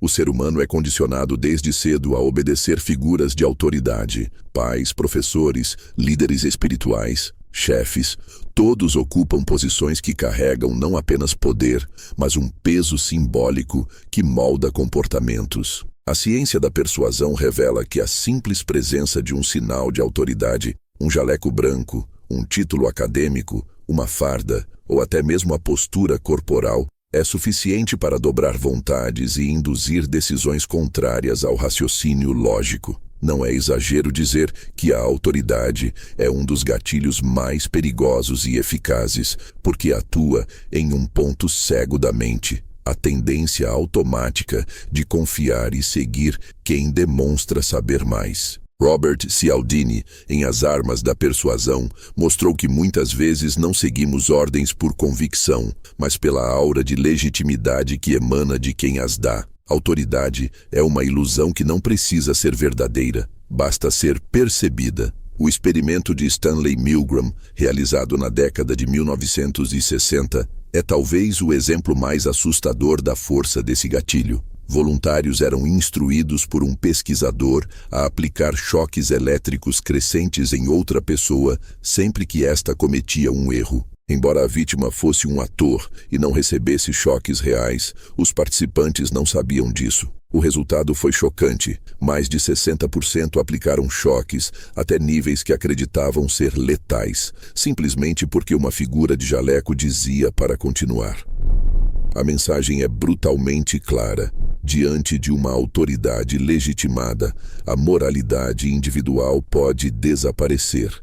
O ser humano é condicionado desde cedo a obedecer figuras de autoridade. Pais, professores, líderes espirituais, chefes, todos ocupam posições que carregam não apenas poder, mas um peso simbólico que molda comportamentos. A ciência da persuasão revela que a simples presença de um sinal de autoridade, um jaleco branco, um título acadêmico, uma farda ou até mesmo a postura corporal é suficiente para dobrar vontades e induzir decisões contrárias ao raciocínio lógico. Não é exagero dizer que a autoridade é um dos gatilhos mais perigosos e eficazes, porque atua em um ponto cego da mente. A tendência automática de confiar e seguir quem demonstra saber mais. Robert Cialdini, em As Armas da Persuasão, mostrou que muitas vezes não seguimos ordens por convicção, mas pela aura de legitimidade que emana de quem as dá. Autoridade é uma ilusão que não precisa ser verdadeira, basta ser percebida. O experimento de Stanley Milgram, realizado na década de 1960, é talvez o exemplo mais assustador da força desse gatilho. Voluntários eram instruídos por um pesquisador a aplicar choques elétricos crescentes em outra pessoa sempre que esta cometia um erro. Embora a vítima fosse um ator e não recebesse choques reais, os participantes não sabiam disso. O resultado foi chocante. Mais de 60% aplicaram choques até níveis que acreditavam ser letais, simplesmente porque uma figura de jaleco dizia para continuar. A mensagem é brutalmente clara. Diante de uma autoridade legitimada, a moralidade individual pode desaparecer.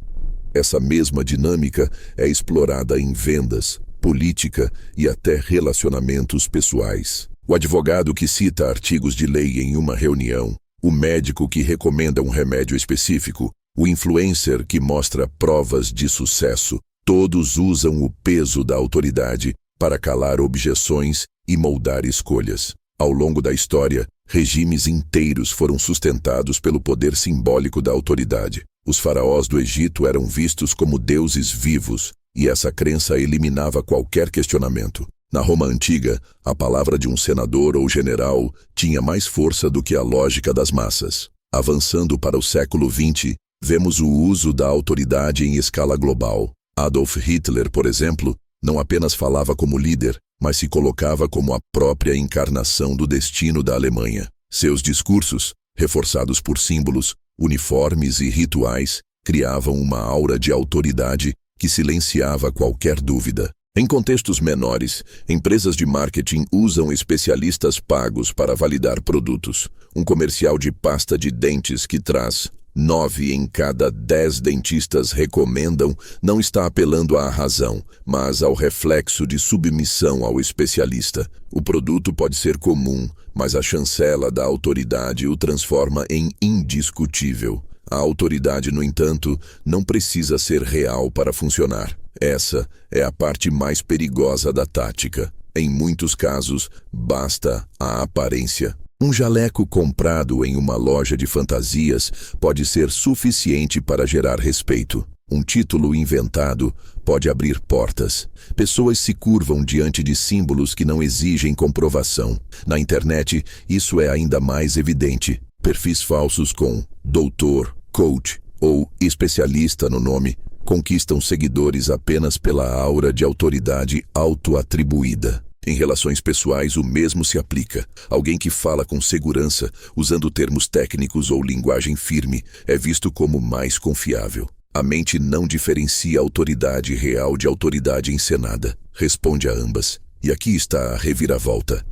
Essa mesma dinâmica é explorada em vendas, política e até relacionamentos pessoais. O advogado que cita artigos de lei em uma reunião, o médico que recomenda um remédio específico, o influencer que mostra provas de sucesso, todos usam o peso da autoridade para calar objeções e moldar escolhas. Ao longo da história, regimes inteiros foram sustentados pelo poder simbólico da autoridade. Os faraós do Egito eram vistos como deuses vivos, e essa crença eliminava qualquer questionamento. Na Roma antiga, a palavra de um senador ou general tinha mais força do que a lógica das massas. Avançando para o século XX, vemos o uso da autoridade em escala global. Adolf Hitler, por exemplo, não apenas falava como líder, mas se colocava como a própria encarnação do destino da Alemanha. Seus discursos, reforçados por símbolos, uniformes e rituais, criavam uma aura de autoridade que silenciava qualquer dúvida. Em contextos menores, empresas de marketing usam especialistas pagos para validar produtos. Um comercial de pasta de dentes que traz 9 em cada 10 dentistas recomendam não está apelando à razão, mas ao reflexo de submissão ao especialista. O produto pode ser comum, mas a chancela da autoridade o transforma em indiscutível. A autoridade, no entanto, não precisa ser real para funcionar. Essa é a parte mais perigosa da tática. Em muitos casos, basta a aparência. Um jaleco comprado em uma loja de fantasias pode ser suficiente para gerar respeito. Um título inventado pode abrir portas. Pessoas se curvam diante de símbolos que não exigem comprovação. Na internet, isso é ainda mais evidente. Perfis falsos com doutor, coach ou especialista no nome conquistam seguidores apenas pela aura de autoridade auto-atribuída. Em relações pessoais, o mesmo se aplica. Alguém que fala com segurança, usando termos técnicos ou linguagem firme, é visto como mais confiável. A mente não diferencia autoridade real de autoridade encenada. Responde a ambas. E aqui está a reviravolta.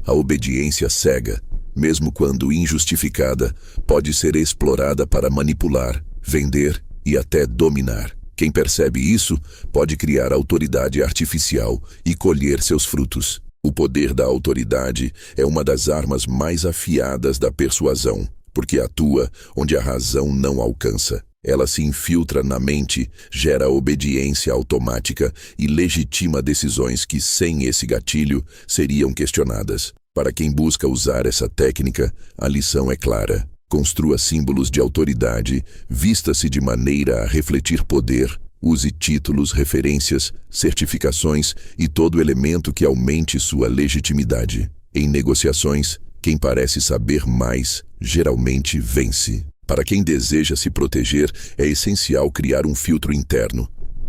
A obediência cega, mesmo quando injustificada, pode ser explorada para manipular, vender e até dominar. Quem percebe isso pode criar autoridade artificial e colher seus frutos. O poder da autoridade é uma das armas mais afiadas da persuasão, porque atua onde a razão não alcança. Ela se infiltra na mente, gera obediência automática e legitima decisões que, sem esse gatilho, seriam questionadas. Para quem busca usar essa técnica, a lição é clara. Construa símbolos de autoridade, vista-se de maneira a refletir poder, use títulos, referências, certificações e todo elemento que aumente sua legitimidade. Em negociações, quem parece saber mais, geralmente vence. Para quem deseja se proteger, é essencial criar um filtro interno.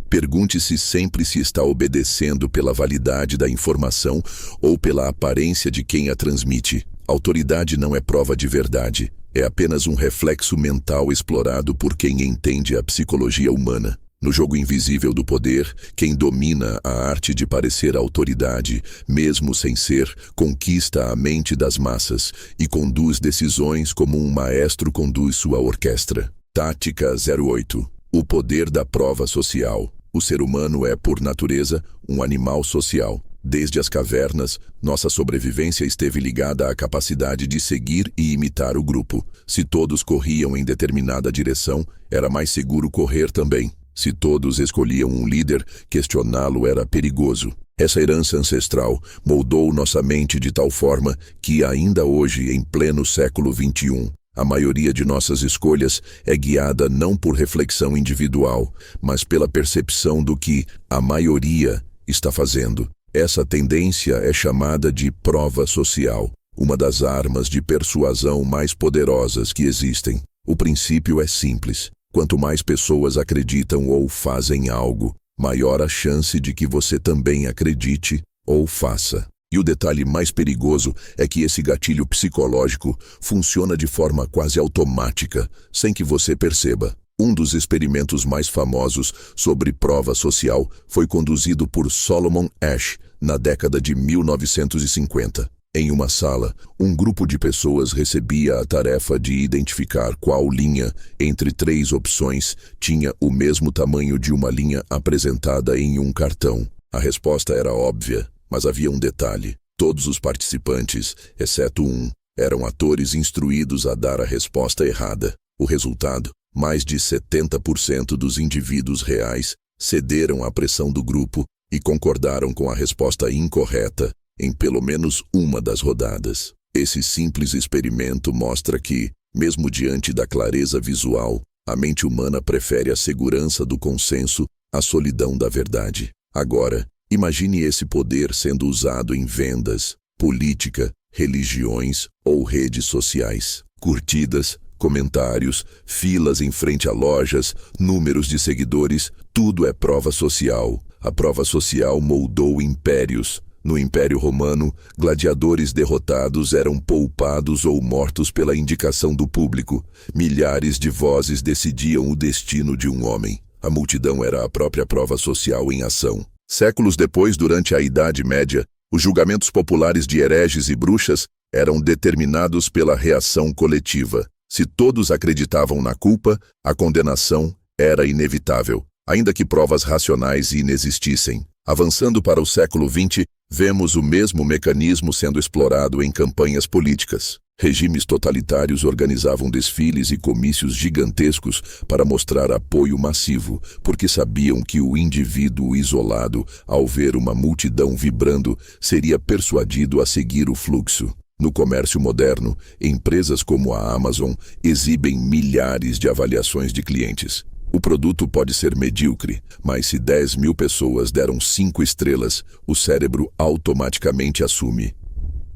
Pergunte-se sempre se está obedecendo pela validade da informação ou pela aparência de quem a transmite. Autoridade não é prova de verdade, é apenas um reflexo mental explorado por quem entende a psicologia humana. No jogo invisível do poder, quem domina a arte de parecer autoridade, mesmo sem ser, conquista a mente das massas e conduz decisões como um maestro conduz sua orquestra. Tática 08. O poder da prova social. O ser humano é, por natureza, um animal social. Desde as cavernas, nossa sobrevivência esteve ligada à capacidade de seguir e imitar o grupo. Se todos corriam em determinada direção, era mais seguro correr também. Se todos escolhiam um líder, questioná-lo era perigoso. Essa herança ancestral moldou nossa mente de tal forma que, ainda hoje, em pleno século XXI, a maioria de nossas escolhas é guiada não por reflexão individual, mas pela percepção do que a maioria está fazendo. Essa tendência é chamada de prova social, uma das armas de persuasão mais poderosas que existem. O princípio é simples. Quanto mais pessoas acreditam ou fazem algo, maior a chance de que você também acredite ou faça. E o detalhe mais perigoso é que esse gatilho psicológico funciona de forma quase automática, sem que você perceba. Um dos experimentos mais famosos sobre prova social foi conduzido por Solomon Asch na década de 1950. Em uma sala, um grupo de pessoas recebia a tarefa de identificar qual linha, entre 3 opções, tinha o mesmo tamanho de uma linha apresentada em um cartão. A resposta era óbvia, mas havia um detalhe. Todos os participantes, exceto um, eram atores instruídos a dar a resposta errada. O resultado? Mais de 70% dos indivíduos reais cederam à pressão do grupo e concordaram com a resposta incorreta em pelo menos uma das rodadas. Esse simples experimento mostra que, mesmo diante da clareza visual, a mente humana prefere a segurança do consenso à solidão da verdade. Agora, imagine esse poder sendo usado em vendas, política, religiões ou redes sociais. Curtidas, comentários, filas em frente a lojas, números de seguidores, tudo é prova social. A prova social moldou impérios. No Império Romano, gladiadores derrotados eram poupados ou mortos pela indicação do público. Milhares de vozes decidiam o destino de um homem. A multidão era a própria prova social em ação. Séculos depois, durante a Idade Média, os julgamentos populares de hereges e bruxas eram determinados pela reação coletiva. Se todos acreditavam na culpa, a condenação era inevitável, ainda que provas racionais inexistissem. Avançando para o século XX, vemos o mesmo mecanismo sendo explorado em campanhas políticas. Regimes totalitários organizavam desfiles e comícios gigantescos para mostrar apoio massivo, porque sabiam que o indivíduo isolado, ao ver uma multidão vibrando, seria persuadido a seguir o fluxo. No comércio moderno, empresas como a Amazon exibem milhares de avaliações de clientes. O produto pode ser medíocre, mas se 10.000 pessoas deram 5 estrelas, o cérebro automaticamente assume.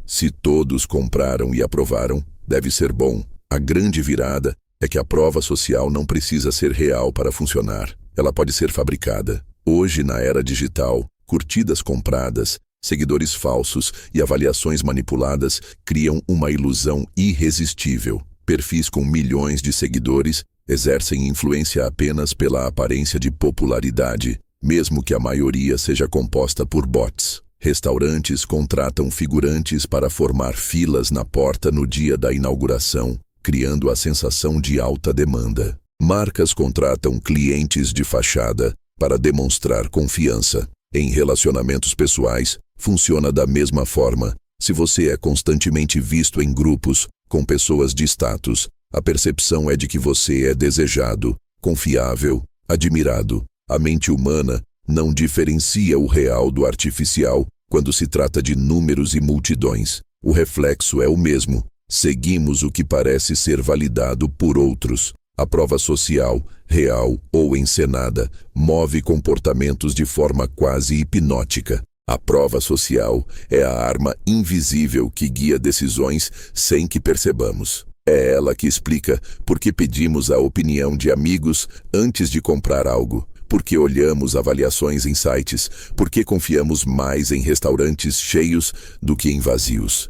Se todos compraram e aprovaram, deve ser bom. A grande virada é que a prova social não precisa ser real para funcionar. Ela pode ser fabricada. Hoje, na era digital, curtidas compradas, seguidores falsos e avaliações manipuladas criam uma ilusão irresistível. Perfis com milhões de seguidores exercem influência apenas pela aparência de popularidade, mesmo que a maioria seja composta por bots. Restaurantes contratam figurantes para formar filas na porta no dia da inauguração, criando a sensação de alta demanda. Marcas contratam clientes de fachada para demonstrar confiança. Em relacionamentos pessoais, funciona da mesma forma. Se você é constantemente visto em grupos com pessoas de status, a percepção é de que você é desejado, confiável, admirado. A mente humana não diferencia o real do artificial quando se trata de números e multidões. O reflexo é o mesmo. Seguimos o que parece ser validado por outros. A prova social, real ou encenada, move comportamentos de forma quase hipnótica. A prova social é a arma invisível que guia decisões sem que percebamos. É ela que explica por que pedimos a opinião de amigos antes de comprar algo, por que olhamos avaliações em sites, por que confiamos mais em restaurantes cheios do que em vazios.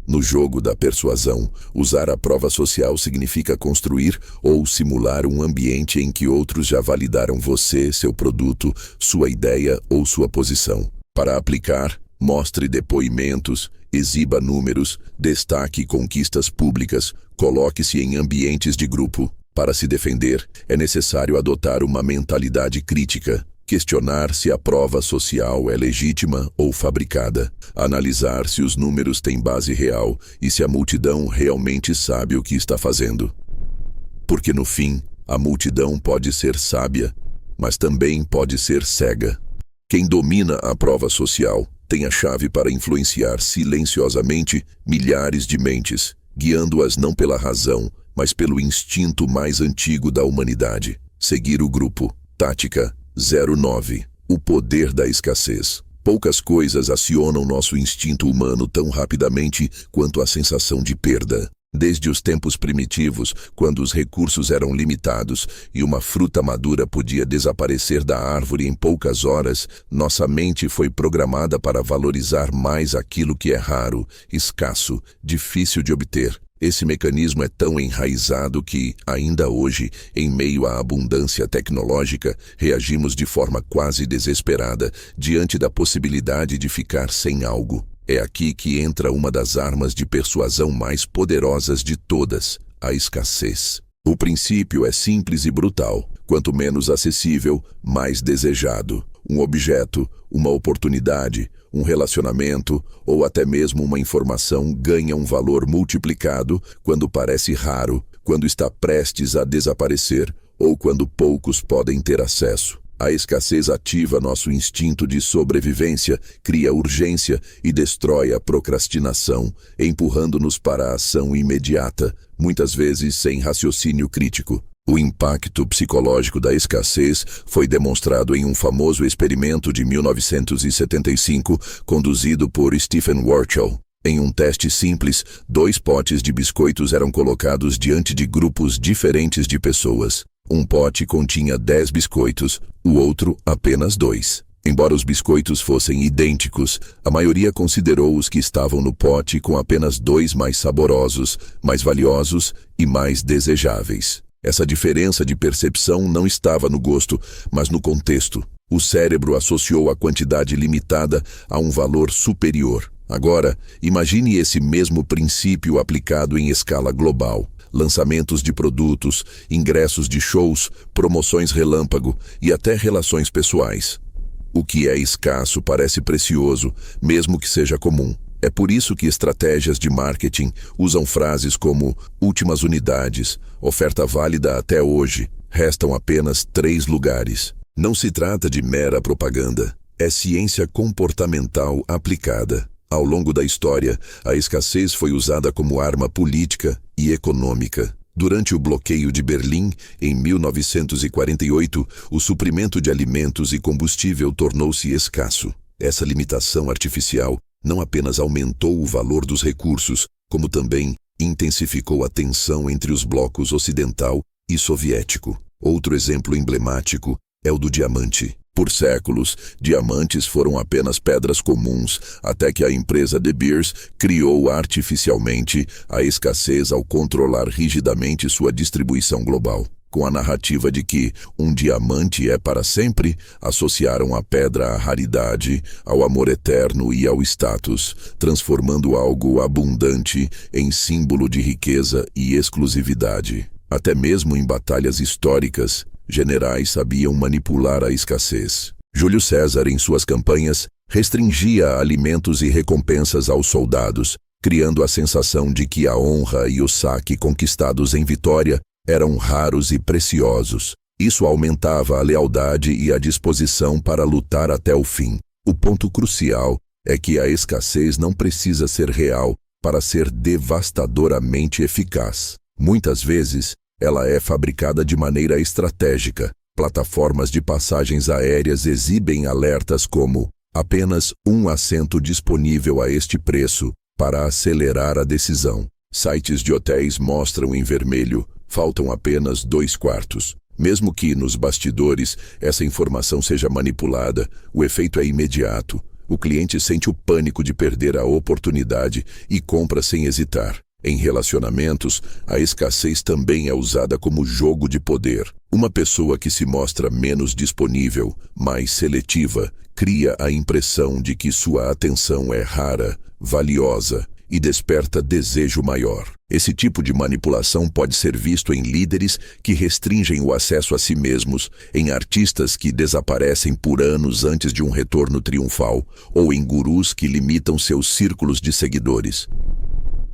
No jogo da persuasão, usar a prova social significa construir ou simular um ambiente em que outros já validaram você, seu produto, sua ideia ou sua posição. Para aplicar, mostre depoimentos, exiba números, destaque conquistas públicas, coloque-se em ambientes de grupo. Para se defender, é necessário adotar uma mentalidade crítica, questionar se a prova social é legítima ou fabricada, analisar se os números têm base real e se a multidão realmente sabe o que está fazendo. Porque no fim, a multidão pode ser sábia, mas também pode ser cega. Quem domina a prova social tem a chave para influenciar silenciosamente milhares de mentes, guiando-as não pela razão, mas pelo instinto mais antigo da humanidade. Seguir o grupo. Tática 09. O poder da escassez. Poucas coisas acionam nosso instinto humano tão rapidamente quanto a sensação de perda. Desde os tempos primitivos, quando os recursos eram limitados e uma fruta madura podia desaparecer da árvore em poucas horas, nossa mente foi programada para valorizar mais aquilo que é raro, escasso, difícil de obter. Esse mecanismo é tão enraizado que, ainda hoje, em meio à abundância tecnológica, reagimos de forma quase desesperada diante da possibilidade de ficar sem algo. É aqui que entra uma das armas de persuasão mais poderosas de todas, a escassez. O princípio é simples e brutal. Quanto menos acessível, mais desejado. Um objeto, uma oportunidade, um relacionamento ou até mesmo uma informação ganha um valor multiplicado quando parece raro, quando está prestes a desaparecer ou quando poucos podem ter acesso. A escassez ativa nosso instinto de sobrevivência, cria urgência e destrói a procrastinação, empurrando-nos para a ação imediata, muitas vezes sem raciocínio crítico. O impacto psicológico da escassez foi demonstrado em um famoso experimento de 1975, conduzido por Stephen Warchell. Em um teste simples, 2 potes de biscoitos eram colocados diante de grupos diferentes de pessoas. Um pote continha 10 biscoitos, o outro apenas 2. Embora os biscoitos fossem idênticos, a maioria considerou os que estavam no pote com apenas 2 mais saborosos, mais valiosos e mais desejáveis. Essa diferença de percepção não estava no gosto, mas no contexto. O cérebro associou a quantidade limitada a um valor superior. Agora, imagine esse mesmo princípio aplicado em escala global. Lançamentos de produtos, ingressos de shows, promoções relâmpago e até relações pessoais. O que é escasso parece precioso, mesmo que seja comum. É por isso que estratégias de marketing usam frases como últimas unidades, oferta válida até hoje, restam apenas 3 lugares. Não se trata de mera propaganda, é ciência comportamental aplicada. Ao longo da história, a escassez foi usada como arma política e econômica. Durante o bloqueio de Berlim, em 1948, o suprimento de alimentos e combustível tornou-se escasso. Essa limitação artificial não apenas aumentou o valor dos recursos, como também intensificou a tensão entre os blocos ocidental e soviético. Outro exemplo emblemático é o do diamante. Por séculos, diamantes foram apenas pedras comuns, até que a empresa De Beers criou artificialmente a escassez ao controlar rigidamente sua distribuição global. Com a narrativa de que um diamante é para sempre, associaram a pedra à raridade, ao amor eterno e ao status, transformando algo abundante em símbolo de riqueza e exclusividade. Até mesmo em batalhas históricas, generais sabiam manipular a escassez. Júlio César, em suas campanhas, restringia alimentos e recompensas aos soldados, criando a sensação de que a honra e o saque conquistados em vitória eram raros e preciosos. Isso aumentava a lealdade e a disposição para lutar até o fim. O ponto crucial é que a escassez não precisa ser real para ser devastadoramente eficaz. Muitas vezes, ela é fabricada de maneira estratégica. Plataformas de passagens aéreas exibem alertas como apenas um assento disponível a este preço para acelerar a decisão. Sites de hotéis mostram em vermelho: faltam apenas 2 quartos. Mesmo que nos bastidores essa informação seja manipulada, o efeito é imediato. O cliente sente o pânico de perder a oportunidade e compra sem hesitar. Em relacionamentos, a escassez também é usada como jogo de poder. Uma pessoa que se mostra menos disponível, mais seletiva, cria a impressão de que sua atenção é rara, valiosa e desperta desejo maior. Esse tipo de manipulação pode ser visto em líderes que restringem o acesso a si mesmos, em artistas que desaparecem por anos antes de um retorno triunfal, ou em gurus que limitam seus círculos de seguidores.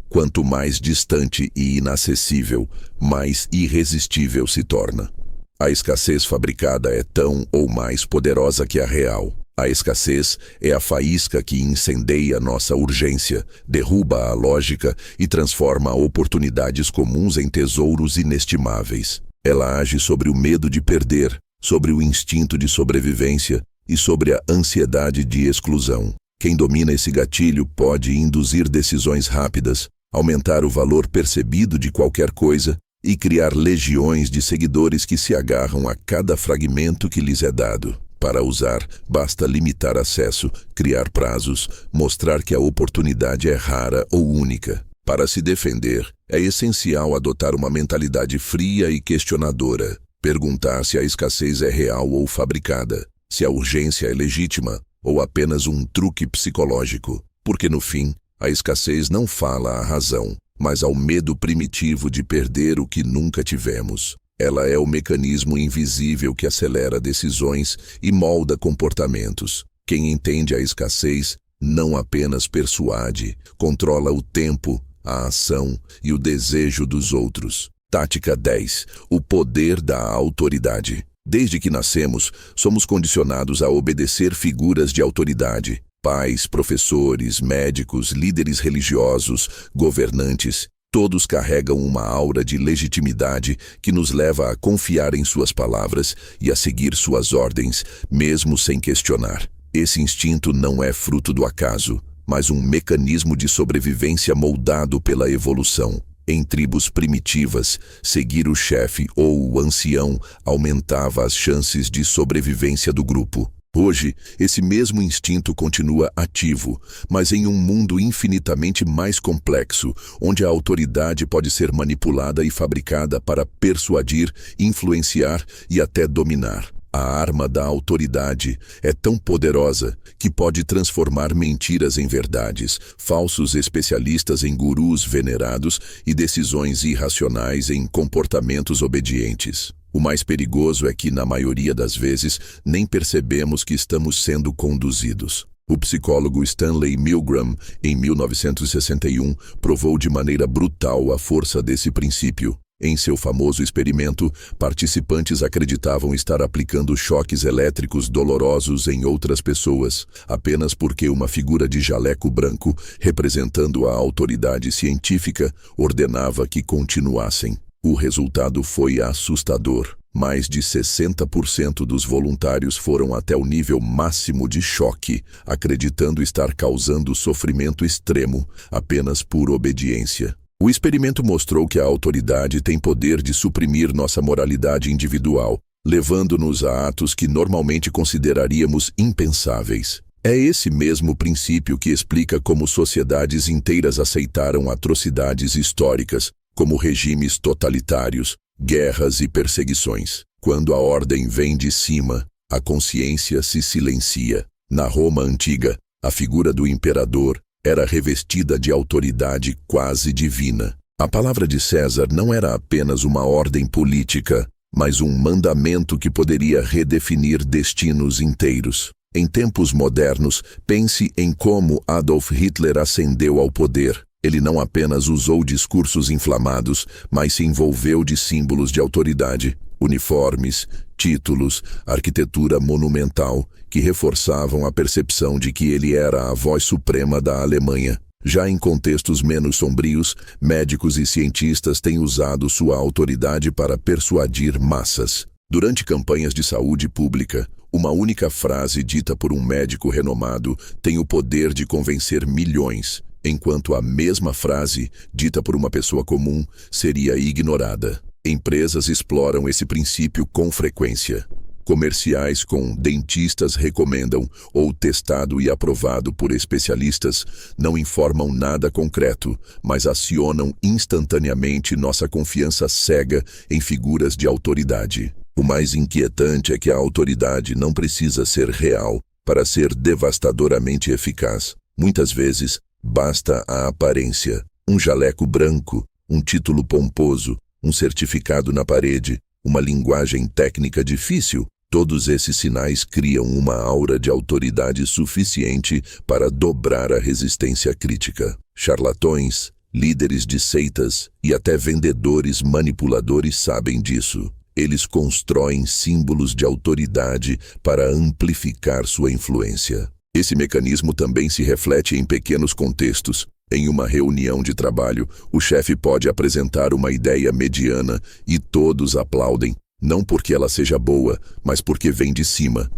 Quanto mais distante e inacessível, mais irresistível se torna. A escassez fabricada é tão ou mais poderosa que a real. A escassez é a faísca que incendeia nossa urgência, derruba a lógica e transforma oportunidades comuns em tesouros inestimáveis. Ela age sobre o medo de perder, sobre o instinto de sobrevivência e sobre a ansiedade de exclusão. Quem domina esse gatilho pode induzir decisões rápidas, aumentar o valor percebido de qualquer coisa e criar legiões de seguidores que se agarram a cada fragmento que lhes é dado. Para usar, basta limitar acesso, criar prazos, mostrar que a oportunidade é rara ou única. Para se defender, é essencial adotar uma mentalidade fria e questionadora. Perguntar se a escassez é real ou fabricada, se a urgência é legítima ou apenas um truque psicológico. Porque no fim, a escassez não fala à razão, mas ao medo primitivo de perder o que nunca tivemos. Ela é o mecanismo invisível que acelera decisões e molda comportamentos. Quem entende a escassez não apenas persuade, controla o tempo, a ação e o desejo dos outros. Tática 10. O poder da autoridade. Desde que nascemos, somos condicionados a obedecer figuras de autoridade. Pais, professores, médicos, líderes religiosos, governantes, todos carregam uma aura de legitimidade que nos leva a confiar em suas palavras e a seguir suas ordens, mesmo sem questionar. Esse instinto não é fruto do acaso, mas um mecanismo de sobrevivência moldado pela evolução. Em tribos primitivas, seguir o chefe ou o ancião aumentava as chances de sobrevivência do grupo. Hoje, esse mesmo instinto continua ativo, mas em um mundo infinitamente mais complexo, onde a autoridade pode ser manipulada e fabricada para persuadir, influenciar e até dominar. A arma da autoridade é tão poderosa que pode transformar mentiras em verdades, falsos especialistas em gurus venerados e decisões irracionais em comportamentos obedientes. O mais perigoso é que, na maioria das vezes, nem percebemos que estamos sendo conduzidos. O psicólogo Stanley Milgram, em 1961, provou de maneira brutal a força desse princípio. Em seu famoso experimento, participantes acreditavam estar aplicando choques elétricos dolorosos em outras pessoas, apenas porque uma figura de jaleco branco, representando a autoridade científica, ordenava que continuassem. O resultado foi assustador. Mais de 60% dos voluntários foram até o nível máximo de choque, acreditando estar causando sofrimento extremo apenas por obediência. O experimento mostrou que a autoridade tem poder de suprimir nossa moralidade individual, levando-nos a atos que normalmente consideraríamos impensáveis. É esse mesmo princípio que explica como sociedades inteiras aceitaram atrocidades históricas, como regimes totalitários, guerras e perseguições. Quando a ordem vem de cima, a consciência se silencia. Na Roma antiga, a figura do imperador era revestida de autoridade quase divina. A palavra de César não era apenas uma ordem política, mas um mandamento que poderia redefinir destinos inteiros. Em tempos modernos, pense em como Adolf Hitler ascendeu ao poder. Ele não apenas usou discursos inflamados, mas se envolveu de símbolos de autoridade, uniformes, títulos, arquitetura monumental, que reforçavam a percepção de que ele era a voz suprema da Alemanha. Já em contextos menos sombrios, médicos e cientistas têm usado sua autoridade para persuadir massas. Durante campanhas de saúde pública, uma única frase dita por um médico renomado tem o poder de convencer milhões, enquanto a mesma frase, dita por uma pessoa comum, seria ignorada. Empresas exploram esse princípio com frequência. Comerciais com dentistas recomendam ou testado e aprovado por especialistas não informam nada concreto, mas acionam instantaneamente nossa confiança cega em figuras de autoridade. O mais inquietante é que a autoridade não precisa ser real para ser devastadoramente eficaz. Muitas vezes, basta a aparência. Um jaleco branco, um título pomposo, um certificado na parede, uma linguagem técnica difícil. Todos esses sinais criam uma aura de autoridade suficiente para dobrar a resistência crítica. Charlatões, líderes de seitas e até vendedores manipuladores sabem disso. Eles constroem símbolos de autoridade para amplificar sua influência. Esse mecanismo também se reflete em pequenos contextos. Em uma reunião de trabalho, o chefe pode apresentar uma ideia mediana e todos aplaudem, não porque ela seja boa, mas porque vem de cima.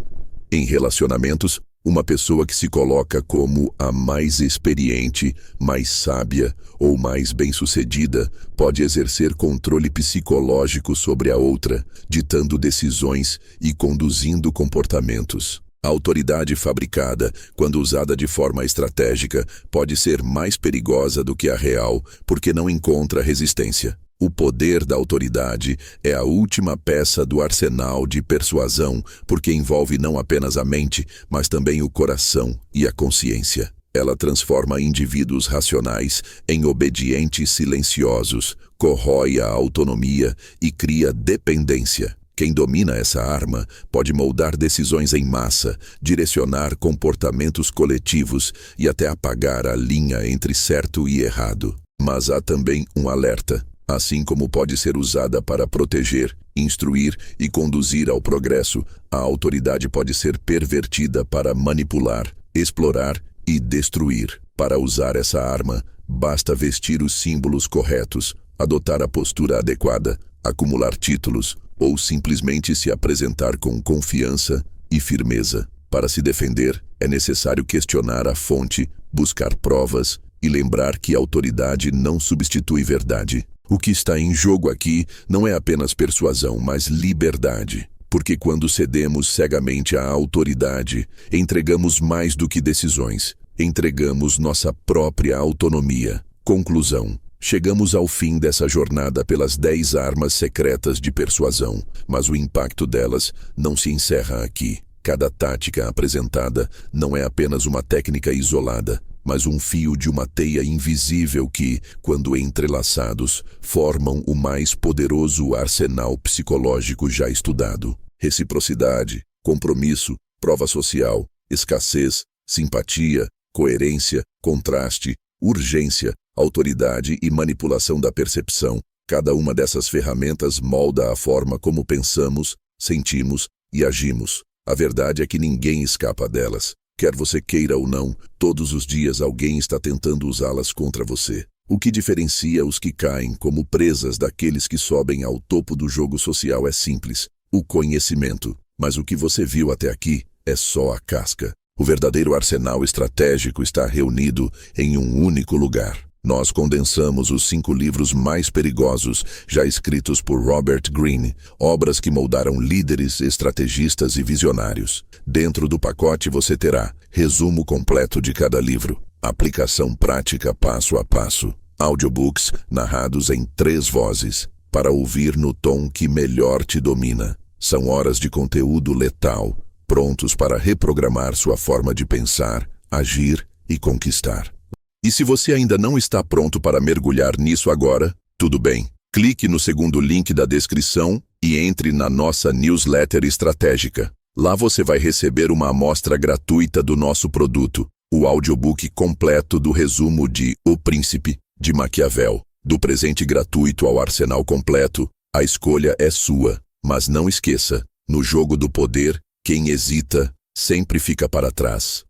Em relacionamentos, uma pessoa que se coloca como a mais experiente, mais sábia ou mais bem-sucedida pode exercer controle psicológico sobre a outra, ditando decisões e conduzindo comportamentos. A autoridade fabricada, quando usada de forma estratégica, pode ser mais perigosa do que a real, porque não encontra resistência. O poder da autoridade é a última peça do arsenal de persuasão, porque envolve não apenas a mente, mas também o coração e a consciência. Ela transforma indivíduos racionais em obedientes silenciosos, corrói a autonomia e cria dependência. Quem domina essa arma pode moldar decisões em massa, direcionar comportamentos coletivos e até apagar a linha entre certo e errado. Mas há também um alerta. Assim como pode ser usada para proteger, instruir e conduzir ao progresso, a autoridade pode ser pervertida para manipular, explorar e destruir. Para usar essa arma, basta vestir os símbolos corretos, adotar a postura adequada, acumular títulos ou simplesmente se apresentar com confiança e firmeza. Para se defender, é necessário questionar a fonte, buscar provas e lembrar que a autoridade não substitui verdade. O que está em jogo aqui não é apenas persuasão, mas liberdade. Porque quando cedemos cegamente à autoridade, entregamos mais do que decisões. Entregamos nossa própria autonomia. Conclusão. Chegamos ao fim dessa jornada pelas 10 armas secretas de persuasão, mas o impacto delas não se encerra aqui. Cada tática apresentada não é apenas uma técnica isolada, mas um fio de uma teia invisível que, quando entrelaçados, formam o mais poderoso arsenal psicológico já estudado. Reciprocidade, compromisso, prova social, escassez, simpatia, coerência, contraste, urgência, autoridade e manipulação da percepção. Cada uma dessas ferramentas molda a forma como pensamos, sentimos e agimos. A verdade é que ninguém escapa delas. Quer você queira ou não, todos os dias alguém está tentando usá-las contra você. O que diferencia os que caem como presas daqueles que sobem ao topo do jogo social é simples: o conhecimento. Mas o que você viu até aqui é só a casca. O verdadeiro arsenal estratégico está reunido em um único lugar. Nós condensamos os 5 livros mais perigosos já escritos por Robert Greene, obras que moldaram líderes, estrategistas e visionários. Dentro do pacote você terá resumo completo de cada livro, aplicação prática passo a passo, audiobooks narrados em 3 vozes, para ouvir no tom que melhor te domina. São horas de conteúdo letal, prontos para reprogramar sua forma de pensar, agir e conquistar. E se você ainda não está pronto para mergulhar nisso agora, tudo bem. Clique no segundo link da descrição e entre na nossa newsletter estratégica. Lá você vai receber uma amostra gratuita do nosso produto, o audiobook completo do resumo de O Príncipe, de Maquiavel. Do presente gratuito ao arsenal completo, a escolha é sua. Mas não esqueça, no jogo do poder, quem hesita sempre fica para trás.